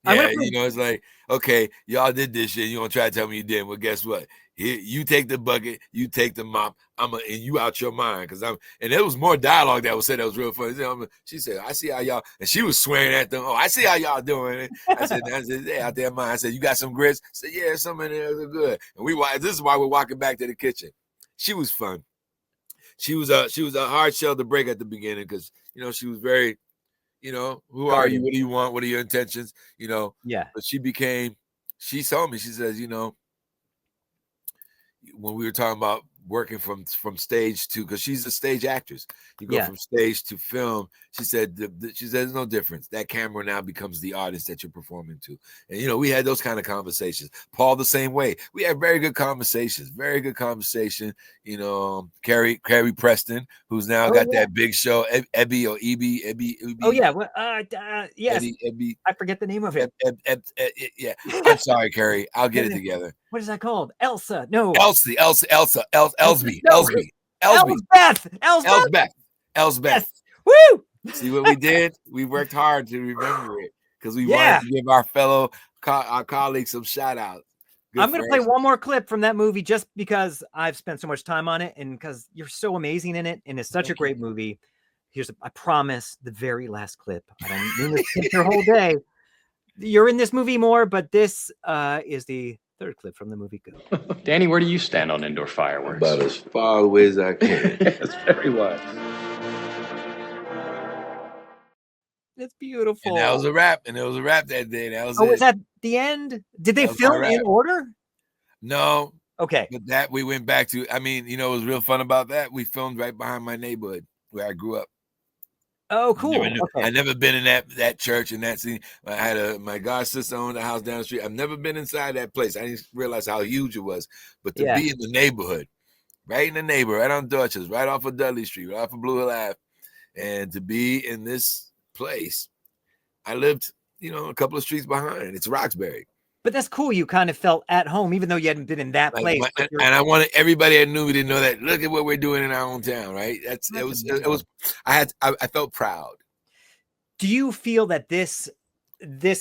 Yeah, it's like, okay, y'all did this shit. You gonna try to tell me you didn't? Well, guess what? Here, you take the bucket, you take the mop. And you out your mind, and there was more dialogue that was said that was real funny. She said, "I see how y'all," and she was swearing at them. "Oh, I see how y'all doing it." I said, "They out there, mind." I said, "You got some grits?" I said, "Yeah, some in there are good." And this is why we're walking back to the kitchen. She was fun. She was a hard shell to break at the beginning, because she was very, who are you? What do you want? What are your intentions? Yeah. But she told me, she says, when we were talking about working from stage to, because she's a stage actress, you go from stage to film. She said, there's no difference. That camera now becomes the artist that you're performing to. And we had those kind of conversations. Paul the same way. We had very good conversations. Carrie Preston, who's now got that big show, Ebby. Oh yeah. Yes. Ebby. I forget the name of it. Yeah. I'm sorry, Carrie. I'll get it together. What is that called? Elsa. No. Elsby. Elsbeth. Elsbeth. Yes. Woo! See what we did? We worked hard to remember it because we wanted to give our our colleagues some shout outs. I'm going to play one more clip from that movie just because I've spent so much time on it and because you're so amazing in it and it's such a great movie. I promise, the very last clip. I don't mean to take your whole day. You're in this movie more, but this is the third clip from the movie. Go. Danny, where do you stand on indoor fireworks? About as far away as I can. That's very wise. It's beautiful. And that was a wrap. And it was a wrap that day. That was was that the end? Did they film in order? No. Okay. But that we went back to, I mean, what was real fun about that? We filmed right behind my neighborhood where I grew up. Oh, cool. I never been in that church and that scene. I had my god sister owned a house down the street. I've never been inside that place. I didn't realize how huge it was. But to be in the neighborhood, right on Dutchess, right off of Dudley Street, right off of Blue Hill Ave, and to be in this place, I lived, a couple of streets behind. It's Roxbury. But that's cool. You kind of felt at home, even though you hadn't been in that place. And I wanted everybody that knew me to know that. Look at what we're doing in our own town, right? It was. I felt proud. Do you feel that this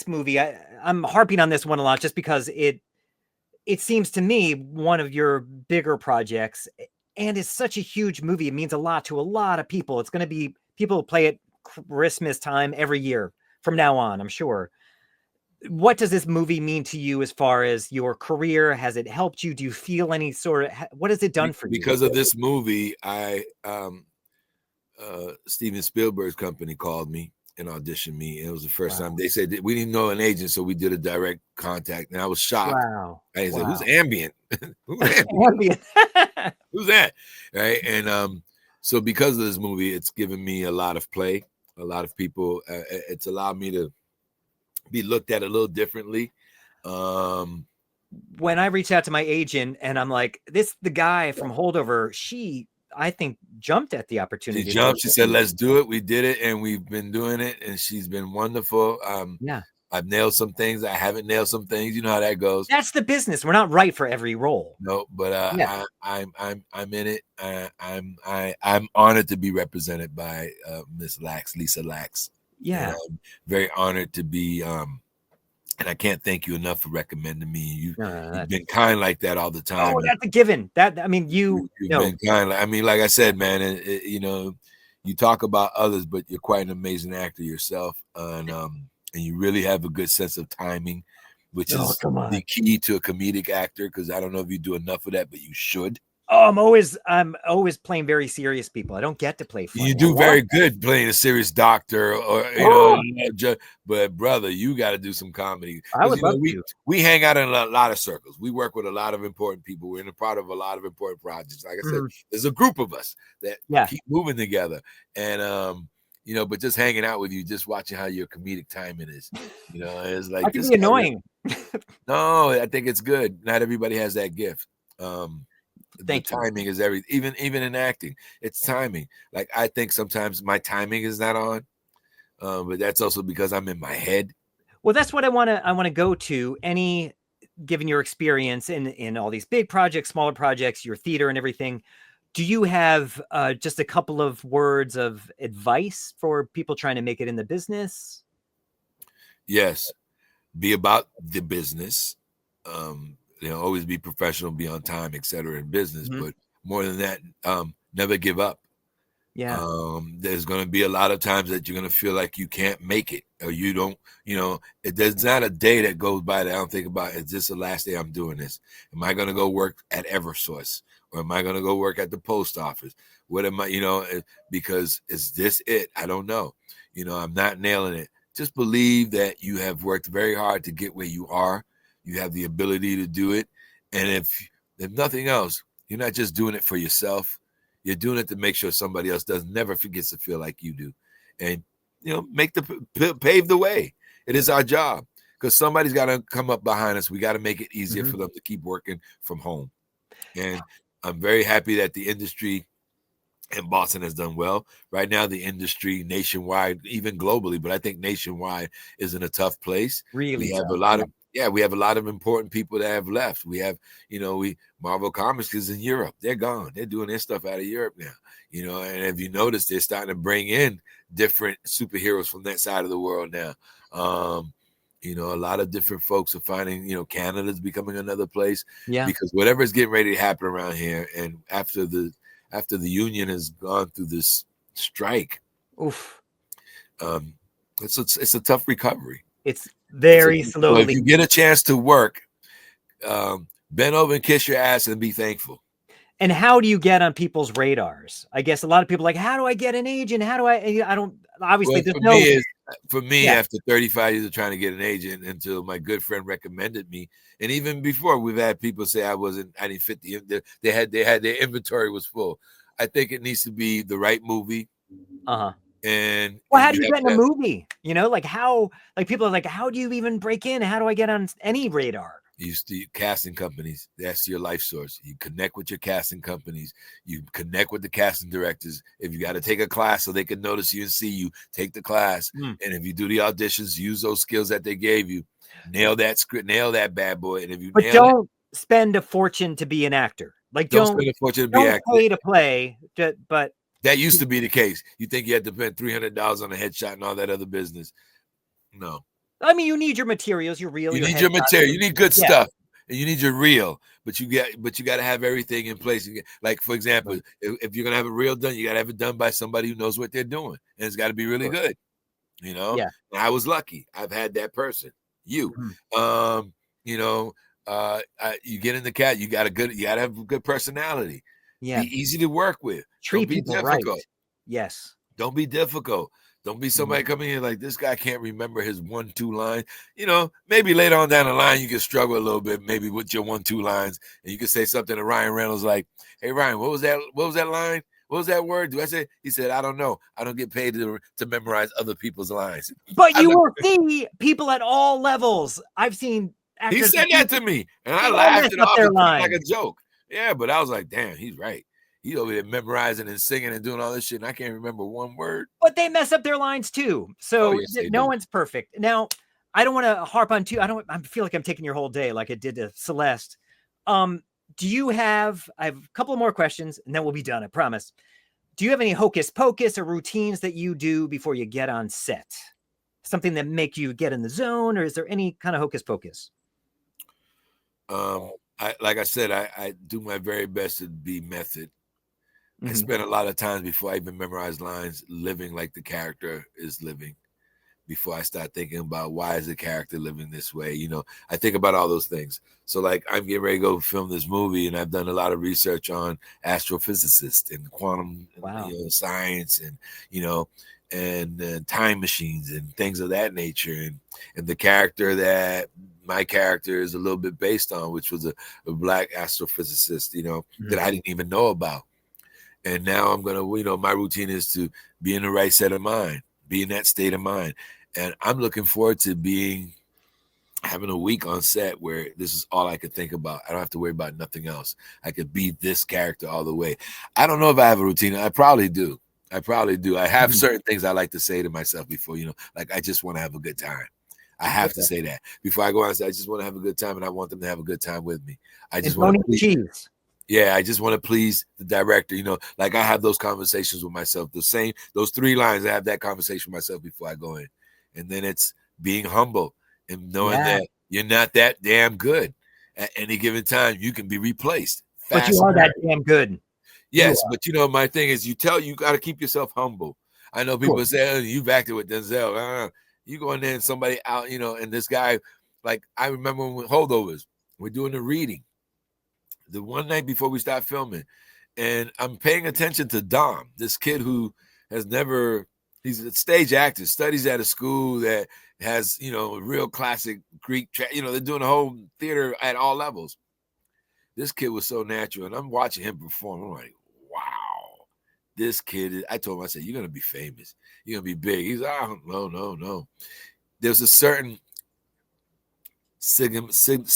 movie? I'm harping on this one a lot, just because it seems to me one of your bigger projects, and it's such a huge movie. It means a lot to a lot of people. It's going to be people play it Christmas time every year from now on, I'm sure. What does this movie mean to you as far as your career? Has it helped you? Do you feel any sort of, what has it done for you? Because of this movie, Steven Spielberg's company called me and auditioned me. It was the first time. They said we didn't know an agent, so we did a direct contact, and I was shocked. Wow. I said, "Who's Ambient? Who's that?" Right? And so because of this movie, it's given me a lot of play. A lot of people. It's allowed me to be looked at a little differently. When I reached out to my agent and I'm like, the guy from Holdover, she, I think, jumped at the opportunity. She jumped. She said, let's do it. We did it. And we've been doing it. And she's been wonderful. I've nailed some things. I haven't nailed some things. You know how that goes. That's the business. We're not right for every role. No, but I'm in it. I'm honored to be represented by Miss Lisa Lax. Yeah, I'm very honored to be, and I can't thank you enough for recommending me. You've been kind like that all the time. Oh, that's a given. You've been kind. Like I said, man, you talk about others, but you're quite an amazing actor yourself, and you really have a good sense of timing, which is the key to a comedic actor. Because I don't know if you do enough of that, but you should. Oh, I'm always playing very serious people. I don't get to play funny. You do very good playing a serious doctor, or but brother, you got to do some comedy. I would love to. We hang out in a lot of circles. We work with a lot of important people. We're in a part of a lot of important projects. Like I said, there's a group of us that keep moving together, and but just hanging out with you, just watching how your comedic timing is, it's like I can be annoying. No, I think it's good. Not everybody has that gift. Timing is everything. Even in acting, it's timing. Like I think sometimes my timing is not on, but that's also because I'm in my head. Well, that's what I want to go to. Given your experience in all these big projects, smaller projects, your theater and everything, do you have just a couple of words of advice for people trying to make it in the business? Yes, be about the business. Always be professional, be on time, etc. in business. But more than that, never give up. Yeah. There's going to be a lot of times that you're going to feel like you can't make it, or you don't, there's not a day that goes by that I don't think about, is this the last day I'm doing this? Am I going to go work at Eversource, or am I going to go work at the post office? What am I, because is this it? I don't know. I'm not nailing it. Just believe that you have worked very hard to get where you are. You have the ability to do it. And if nothing else, you're not just doing it for yourself. You're doing it to make sure somebody else never forgets to feel like you do. And, pave the way. It is our job, because somebody's got to come up behind us. We got to make it easier for them to keep working from home. And I'm very happy that the industry in Boston has done well. Right now, the industry nationwide, even globally, but I think nationwide is in a tough place. Really, we have a lot of Yeah, we have a lot of important people that have left. We have, Marvel Comics is in Europe. They're gone. They're doing their stuff out of Europe now. And if you notice, they're starting to bring in different superheroes from that side of the world now. A lot of different folks are finding, Canada's becoming another place. Yeah. Because whatever is getting ready to happen around here, and after the union has gone through this strike, Oof. It's a tough recovery. It's very slowly. So if you get a chance to work, bend over and kiss your ass and be thankful. And how do you get on people's radars? I guess a lot of people are like, how do I get an agent? How do I don't obviously for me, after 35 years of trying to get an agent, until my good friend recommended me. And even before, we've had people say I didn't fit they had their inventory was full. I think it needs to be the right movie. And how do you get in a movie? People are like, how do you even break in? How do I get on any radar? You casting companies. That's your life source. You connect with your casting companies. You connect with the casting directors. If you got to take a class so they can notice you and see you, take the class. And if you do the auditions, use those skills that they gave you. Nail that script. Nail that bad boy. And if you don't spend a fortune to be an actor. Like don't spend a fortune to be an actor. Pay to play. But that used to be the case. You think you had to spend $300 on a headshot and all that other business? No. I mean, you need your materials, your reel. You need your material. You need good stuff, and you need your reel. But you got to have everything in place. Like, for example, if you're gonna have a reel done, you got to have it done by somebody who knows what they're doing, and it's got to be really good. Yeah. And I was lucky. I've had that person. You get in the cat. You got to have a good personality. Yeah. Be easy to work with. Treat people right. Yes. Don't be difficult. Don't be somebody coming in like, this guy can't remember his 1-2 line. Maybe later on down the line, you can struggle a little bit, maybe with your 1-2 lines. And you can say something to Ryan Reynolds like, hey, Ryan, what was that line? What was that word? Do I say? He said, I don't know. I don't get paid to memorize other people's lines. But you will see people at all levels. I've seen actors. He said that to me. And I laughed it off like a joke. Yeah, but I was like, damn, he's right. He's over there memorizing and singing and doing all this shit, and I can't remember one word. But they mess up their lines too. So no one's perfect. Now, I don't want to harp on too. I feel like I'm taking your whole day like I did to Celeste. I have a couple more questions and then we'll be done, I promise. Do you have any hocus pocus or routines that you do before you get on set? Something that make you get in the zone, or is there any kind of hocus pocus? Like I said, I do my very best to be method. I spent a lot of times before I even memorize lines living like the character is living, before I start thinking about why is the character living this way. I think about all those things. So like I'm getting ready to go film this movie, and I've done a lot of research on astrophysicists and quantum science and, and time machines and things of that nature. And the character that my character is a little bit based on, which was a black astrophysicist, that I didn't even know about. And now I'm going to, my routine is to be in the right set of mind, be in that state of mind. And I'm looking forward to having a week on set where this is all I could think about. I don't have to worry about nothing else. I could be this character all the way. I don't know if I have a routine. I probably do. I have certain things I like to say to myself before, like I just want to have a good time. I have to say that before I go on set. I just want to have a good time, and I want them to have a good time with me. I just want to cheese. Yeah, I just want to please the director. Like I have those conversations with myself. Those 3 lines, I have that conversation with myself before I go in. And then it's being humble and knowing that you're not that damn good. At any given time, you can be replaced. But you are that damn good. Yes, but my thing is you got to keep yourself humble. I know people say, oh, you've acted with Denzel. You go in there and somebody out, and this guy, like I remember when Holdovers, we're doing the reading. The one night before we start filming, and I'm paying attention to Dom, this kid who has he's a stage actor, studies at a school that has, real classic Greek, they're doing a whole theater at all levels. This kid was so natural, and I'm watching him perform. I'm like, wow, this kid, I told him, I said, you're going to be famous. You're going to be big. He's like, oh, no. There's a certain cinematic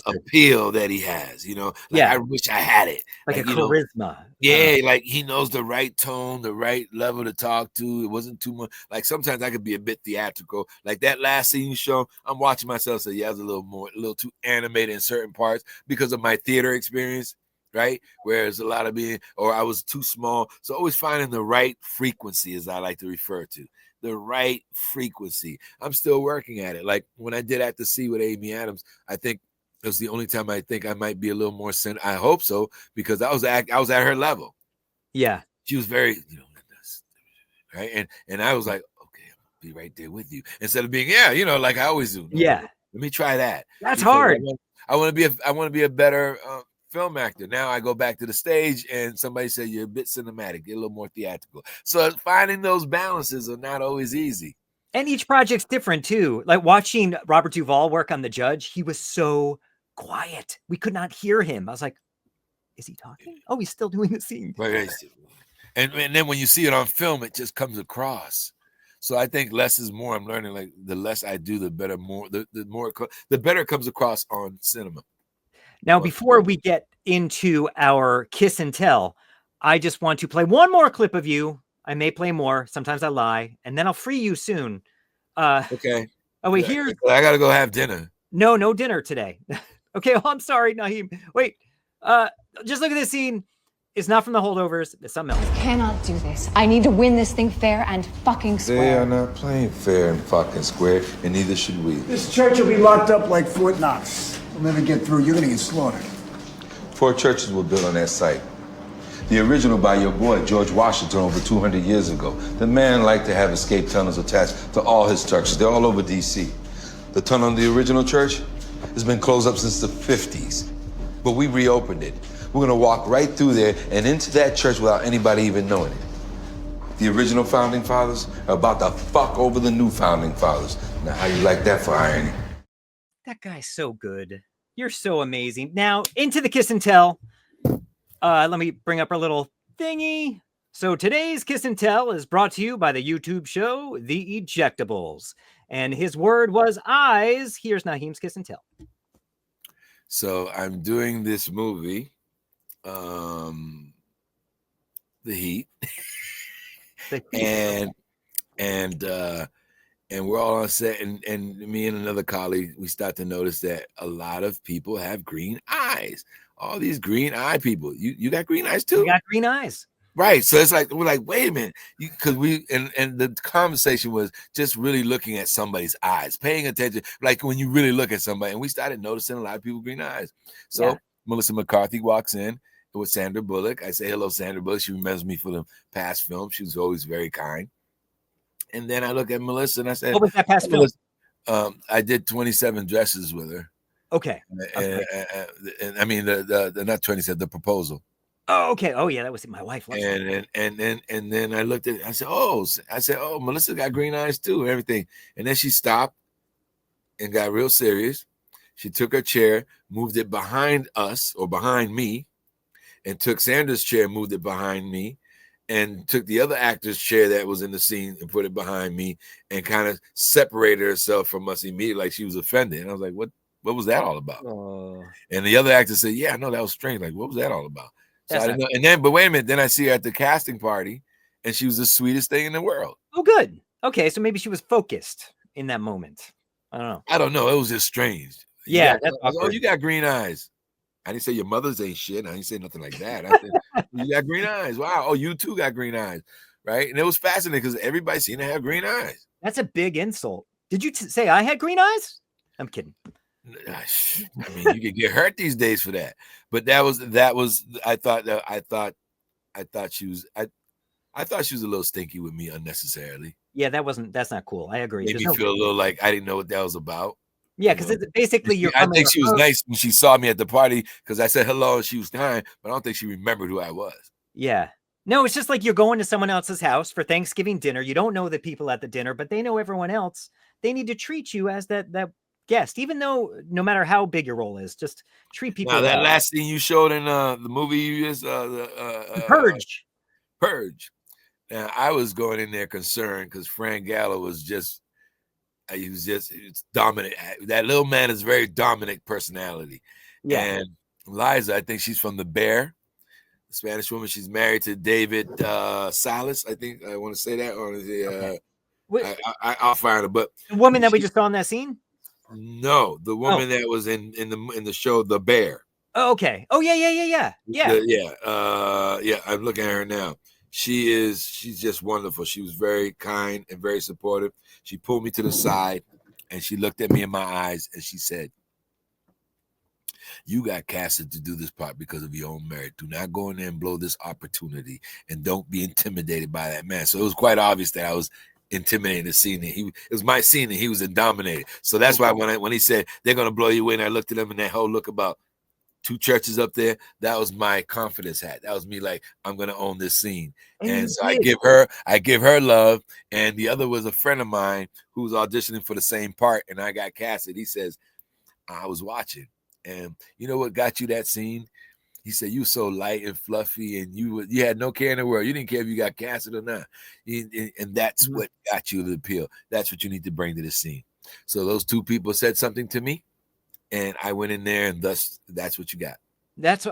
appeal that he has, like I wish I had it. Like a charisma. Yeah, like he knows the right tone, the right level to talk to. It wasn't too much. Like sometimes I could be a bit theatrical. Like that last scene you show, I'm watching myself say, yeah, I was a little too animated in certain parts because of my theater experience, right? Whereas a lot of I was too small. So always finding the right frequency, as I like to refer to. The right frequency. I'm still working at it. Like when I did At the Sea with Amy Adams, I think it was the only time I think I might be a little more I hope so, because I was at her level. Yeah. She was very, right. And I was like, okay, I'll be right there with you. Instead of being, like I always do. Yeah. Let me try that. That's hard. I want to be a better film actor. Now I go back to the stage and somebody said you're a bit cinematic, you're a little more theatrical. So finding those balances are not always easy. And each project's different too. Like watching Robert Duvall work on The Judge, he was so quiet. We could not hear him. I was like, is he talking? Oh, he's still doing the scene. Right. And then when you see it on film, it just comes across. So I think less is more. I'm learning, like the less I do, the better, the better it comes across on cinema. Now, before we get into our kiss and tell, I just want to play one more clip of you. I may play more. Sometimes I lie, and then I'll free you soon. Okay. Oh, wait, here's... I got to go have dinner. No dinner today. Okay, well, I'm sorry, Naheem. Wait, just look at this scene. It's not from the Holdovers. It's something else. I cannot do this. I need to win this thing fair and fucking square. They are not playing fair and fucking square, and neither should we. This church will be locked up like Fort Knox. We'll never get through. You're gonna get slaughtered. 4 churches were built on that site. The original by your boy, George Washington, over 200 years ago. The man liked to have escape tunnels attached to all his churches. They're all over D.C. The tunnel in the original church has been closed up since the 50s, but we reopened it. We're gonna walk right through there and into that church without anybody even knowing it. The original founding fathers are about to fuck over the new founding fathers. Now, how you like that for irony? That guy's so good. You're so amazing. Now, into the kiss and tell. Let me bring up our little thingy. So today's kiss and tell is brought to you by the YouTube show, The Ejectables. And his word was eyes. Here's Naheem's kiss and tell. So I'm doing this movie, The Heat. and we're all on set, and me and another colleague, we start to notice that a lot of people have green eyes. All these green eye people. You got green eyes too? You got green eyes. Right. So it's like, we're like, wait a minute. Because and the conversation was just really looking at somebody's eyes, paying attention. Like when you really look at somebody, and we started noticing a lot of people with green eyes. So Melissa McCarthy walks in with Sandra Bullock. I say, hello, Sandra Bullock. She remembers me for the past film. She was always very kind. And then I look at Melissa and I said, what was that past film? I did 27 Dresses with her. Okay. And I mean, the not 27, the Proposal. Oh, okay. Oh, yeah, that was my wife. And then I looked at it. I said, oh, Melissa got green eyes too, and everything. And then she stopped and got real serious. She took her chair, moved it behind us or behind me, and took Sandra's chair, moved it behind me, and took the other actor's chair that was in the scene and put it behind me, and kind of separated herself from us immediately, like she was offended. And I was like, what was that all about? And the other actor said, yeah, I know that was strange. Like, what was that all about? So I didn't know. And then, but wait a minute, then I see her at the casting party, and she was the sweetest thing in the world. Oh, good. Okay, so maybe she was focused in that moment. I don't know. It was just strange. Yeah. You got green eyes. I didn't say your mother's ain't shit. I didn't say nothing like that. I said, you got green eyes. Wow. Oh, you too got green eyes. Right. And it was fascinating because everybody seemed to have green eyes. That's a big insult. Did you say I had green eyes? I'm kidding. I mean, you could get hurt these days for that. But I thought she was a little stinky with me unnecessarily. Yeah, that's not cool. I agree. Made me feel a little like I didn't know what that was about. Yeah, because it's basically I think she was nice when she saw me at the party because I said hello and she was kind, but I don't think she remembered who I was. Yeah. No, it's just like you're going to someone else's house for Thanksgiving dinner. You don't know the people at the dinner, but they know everyone else. They need to treat you as that guest, even though no matter how big your role is, just treat people. Now that last scene you showed in the movie you just Purge. Purge. Now I was going in there concerned because Frank Gallo was just He was dominant. That little man is very dominant personality. Yeah. And Liza, I think she's from The Bear, the Spanish woman. She's married to David Salas. I think I want to say that. Or Okay. I'll find her. But the woman that we just saw in that scene? No, the woman that was in the show The Bear. Oh, okay. Oh, yeah. Yeah. I'm looking at her now. She's just wonderful. She was very kind and very supportive. She pulled me to the side and she looked at me in my eyes and she said, "You got casted to do this part because of your own merit. Do not go in there and blow this opportunity, and don't be intimidated by that man." So it was quite obvious that I was intimidating the scene. It was my scene and he was dominated. So that's why when he said they're gonna blow you away, and I looked at him and that whole look about 2 churches up there, that was my confidence hat. That was me like, I'm gonna own this scene. And so I give her love. And the other was a friend of mine who was auditioning for the same part, and I got casted. He says, "I was watching, and you know what got you that scene?" He said, "You so light and fluffy, and you had no care in the world. You didn't care if you got casted or not. And that's what got you the appeal. That's what you need to bring to the scene." So those 2 people said something to me, and I went in there, and thus that's what you got. That's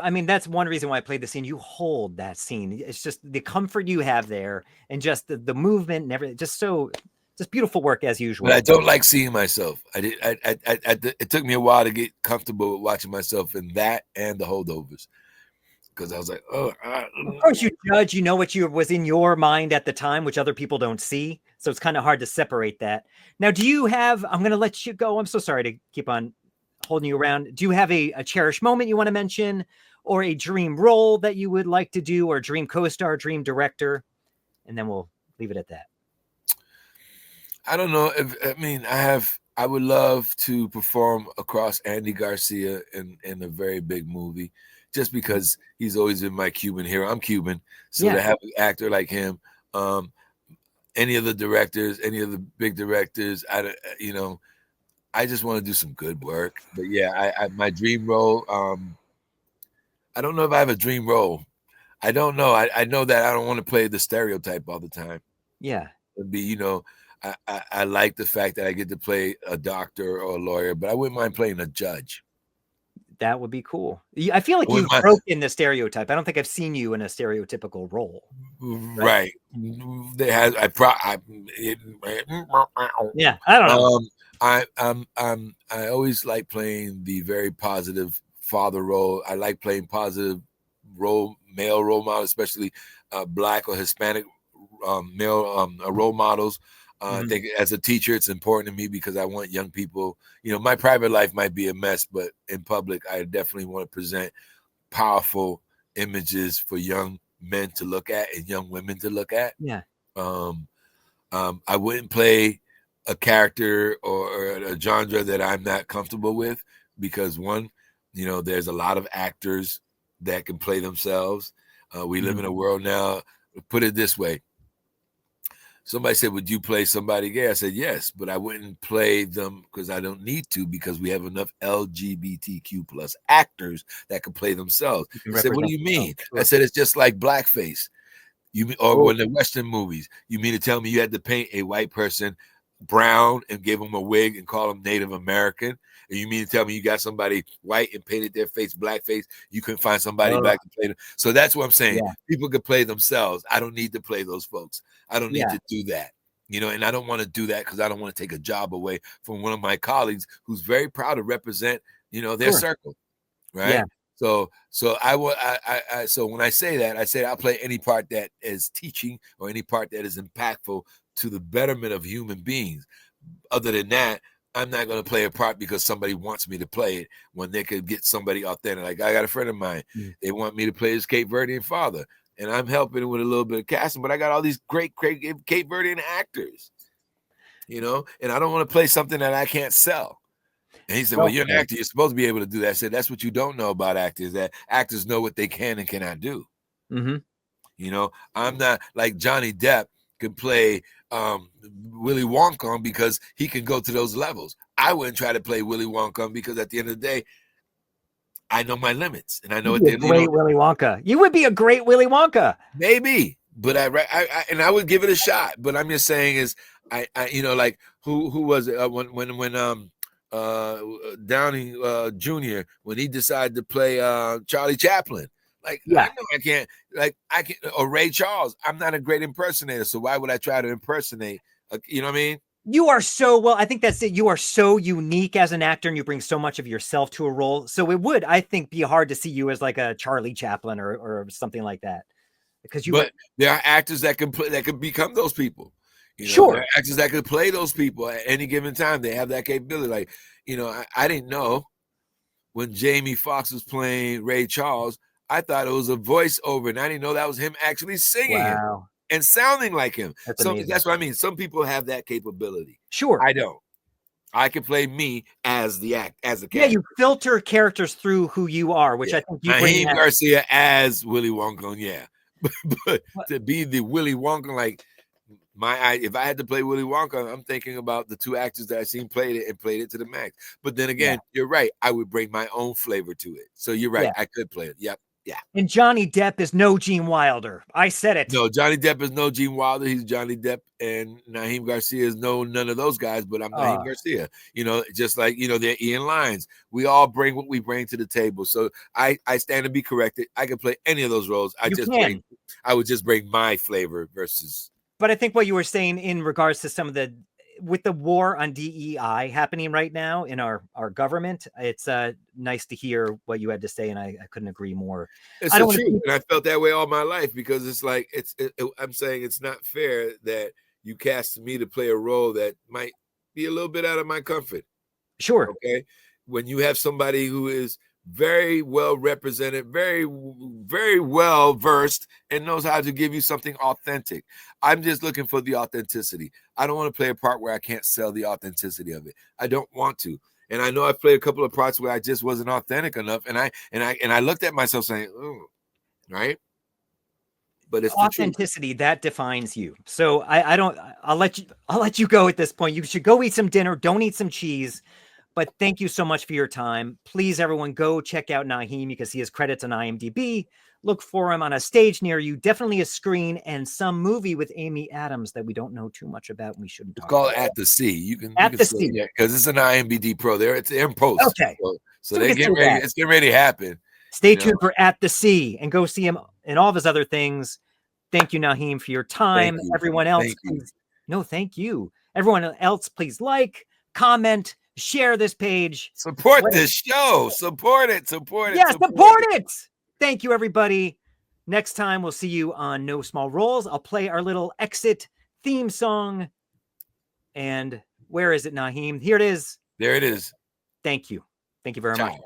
one reason why I played the scene. You hold that scene. It's just the comfort you have there, and just the movement and everything. Just beautiful work as usual. But I don't like seeing myself. It took me a while to get comfortable with watching myself in that and the Holdovers, because I was like, of course you judge. You know what was in your mind at the time, which other people don't see. So it's kind of hard to separate that. Now, do you have? I'm going to let you go. I'm so sorry to keep on holding you around. Do you have a cherished moment you want to mention, or a dream role that you would like to do, or dream co-star, dream director? And then we'll leave it at that. I don't know. I would love to perform across Andy Garcia in a very big movie, just because he's always been my Cuban hero. I'm Cuban, so to have an actor like him, any of the directors, any of the big directors, I just want to do some good work. But yeah, my dream role. I don't know if I have a dream role. I don't know. I know that I don't want to play the stereotype all the time. Yeah, it'd be I like the fact that I get to play a doctor or a lawyer, but I wouldn't mind playing a judge. That would be cool. I feel like you've broken the stereotype. I don't think I've seen you in a stereotypical role. Right. Yeah, I don't know. I always like playing the very positive father role. I like playing positive male role models, especially Black or Hispanic male role models. I think as a teacher, it's important to me because I want young people, my private life might be a mess, but in public, I definitely want to present powerful images for young men to look at and young women to look at. Yeah. I wouldn't play a character or a genre that I'm not comfortable with, because one, there's a lot of actors that can play themselves. We live in a world now, put it this way. Somebody said, "Would you play somebody gay?" I said, "Yes," but I wouldn't play them because I don't need to, because we have enough LGBTQ plus actors that can play themselves. I said, "What do you mean?" Sure. I said, "It's just like blackface. When the Western movies, you mean to tell me you had to paint a white person brown and give them a wig and call them Native American? And you mean to tell me you got somebody white and painted their face blackface? You couldn't find somebody black to play them." So that's what I'm saying. Yeah. People could play themselves. I don't need to play those folks. I don't need to do that. And I don't want to do that because I don't want to take a job away from one of my colleagues who's very proud to represent, their circle. Right. Yeah. So when I say that, I say I'll play any part that is teaching or any part that is impactful to the betterment of human beings. Other than that, I'm not going to play a part because somebody wants me to play it when they could get somebody authentic. Like I got a friend of mine, they want me to play his Cape Verdean father, and I'm helping with a little bit of casting, but I got all these great Cape Verdean actors, and I don't want to play something that I can't sell. And he said, "Well, you're an actor. You're supposed to be able to do that." I said, "That's what you don't know about actors, that actors know what they can and cannot do." I'm not like Johnny Depp can play Willy Wonka because he can go to those levels. I wouldn't try to play Willy Wonka because at the end of the day, I know my limits and I know what they're great Willy Wonka. You would be a great Willy Wonka. Maybe, but I would give it a shot. But I'm just saying is I you know, like who was it when Downey Jr. when he decided to play Charlie Chaplin. Like, Yeah. I know I can, or Ray Charles. I'm not a great impersonator, so why would I try to impersonate? You know what I mean? You are so, well, I think that's it. You are so unique as an actor and you bring so much of yourself to a role. So it would, I think, be hard to see you as like a Charlie Chaplin or something like that. Because But there are actors that can play, that could become those people. You know, sure. there are actors that could play those people at any given time. They have that capability. Like, you know, I didn't know when Jamie Foxx was playing Ray Charles, I thought it was a voiceover, and I didn't know that was him actually singing it and sounding like him. That's amazing. That's what I mean. Some people have that capability. Sure. I don't. I can play me as the character. Yeah, you filter characters through who you are, which I think you bring. Naheem Garcia as Willy Wonka, yeah. but to be the Willy Wonka, like if I had to play Willy Wonka, I'm thinking about the two actors that I seen played it to the max. But then again, you're right. I would bring my own flavor to it. So you're right. I could play it. Yep. Yeah. And Johnny Depp is no Gene Wilder. I said it. No, Johnny Depp is no Gene Wilder. He's Johnny Depp, and Naheem Garcia is none of those guys, but I'm Naheem Garcia. You know, just like, you know, they're Ian Lyons. We all bring what we bring to the table. So I stand to be corrected. I can play any of those roles. I would just bring my flavor versus. But I think what you were saying in regards to some of with the war on DEI happening right now in our government, it's nice to hear what you had to say, and I couldn't agree more. It's the truth, and I felt that way all my life, because it's like I'm saying it's not fair that you cast me to play a role that might be a little bit out of my comfort. Sure. Okay. When you have somebody who is very well represented, very, very well versed, and knows how to give you something authentic. I'm just looking for the authenticity. I don't want to play a part where I can't sell the authenticity of it. I don't want to. And I know I've played a couple of parts where I just wasn't authentic enough, and I looked at myself saying, "Oh, right." But it's authenticity that defines you. So I'll let you go at this point. You should go eat some dinner. Don't eat some cheese. But thank you so much for your time. Please, everyone, go check out Naheem. You can see his credits on IMDb. Look for him on a stage near you. Definitely a screen and some movie with Amy Adams that we don't know too much about. And we shouldn't talk about. It's called At the Sea. You can Sea, because it's an IMDb Pro. It's in post. Okay, so they get ready. It's getting ready to happen. Stay tuned for At the Sea and go see him and all of his other things. Thank you, Naheem, for your time. Everyone else, thank you. Everyone else, please like, comment, share this page. Support this show. Support it. Support it. Yeah, support it. Thank you, everybody. Next time, we'll see you on No Small Roles. I'll play our little exit theme song. And where is it, Naheem? Here it is. There it is. Thank you. Thank you very much.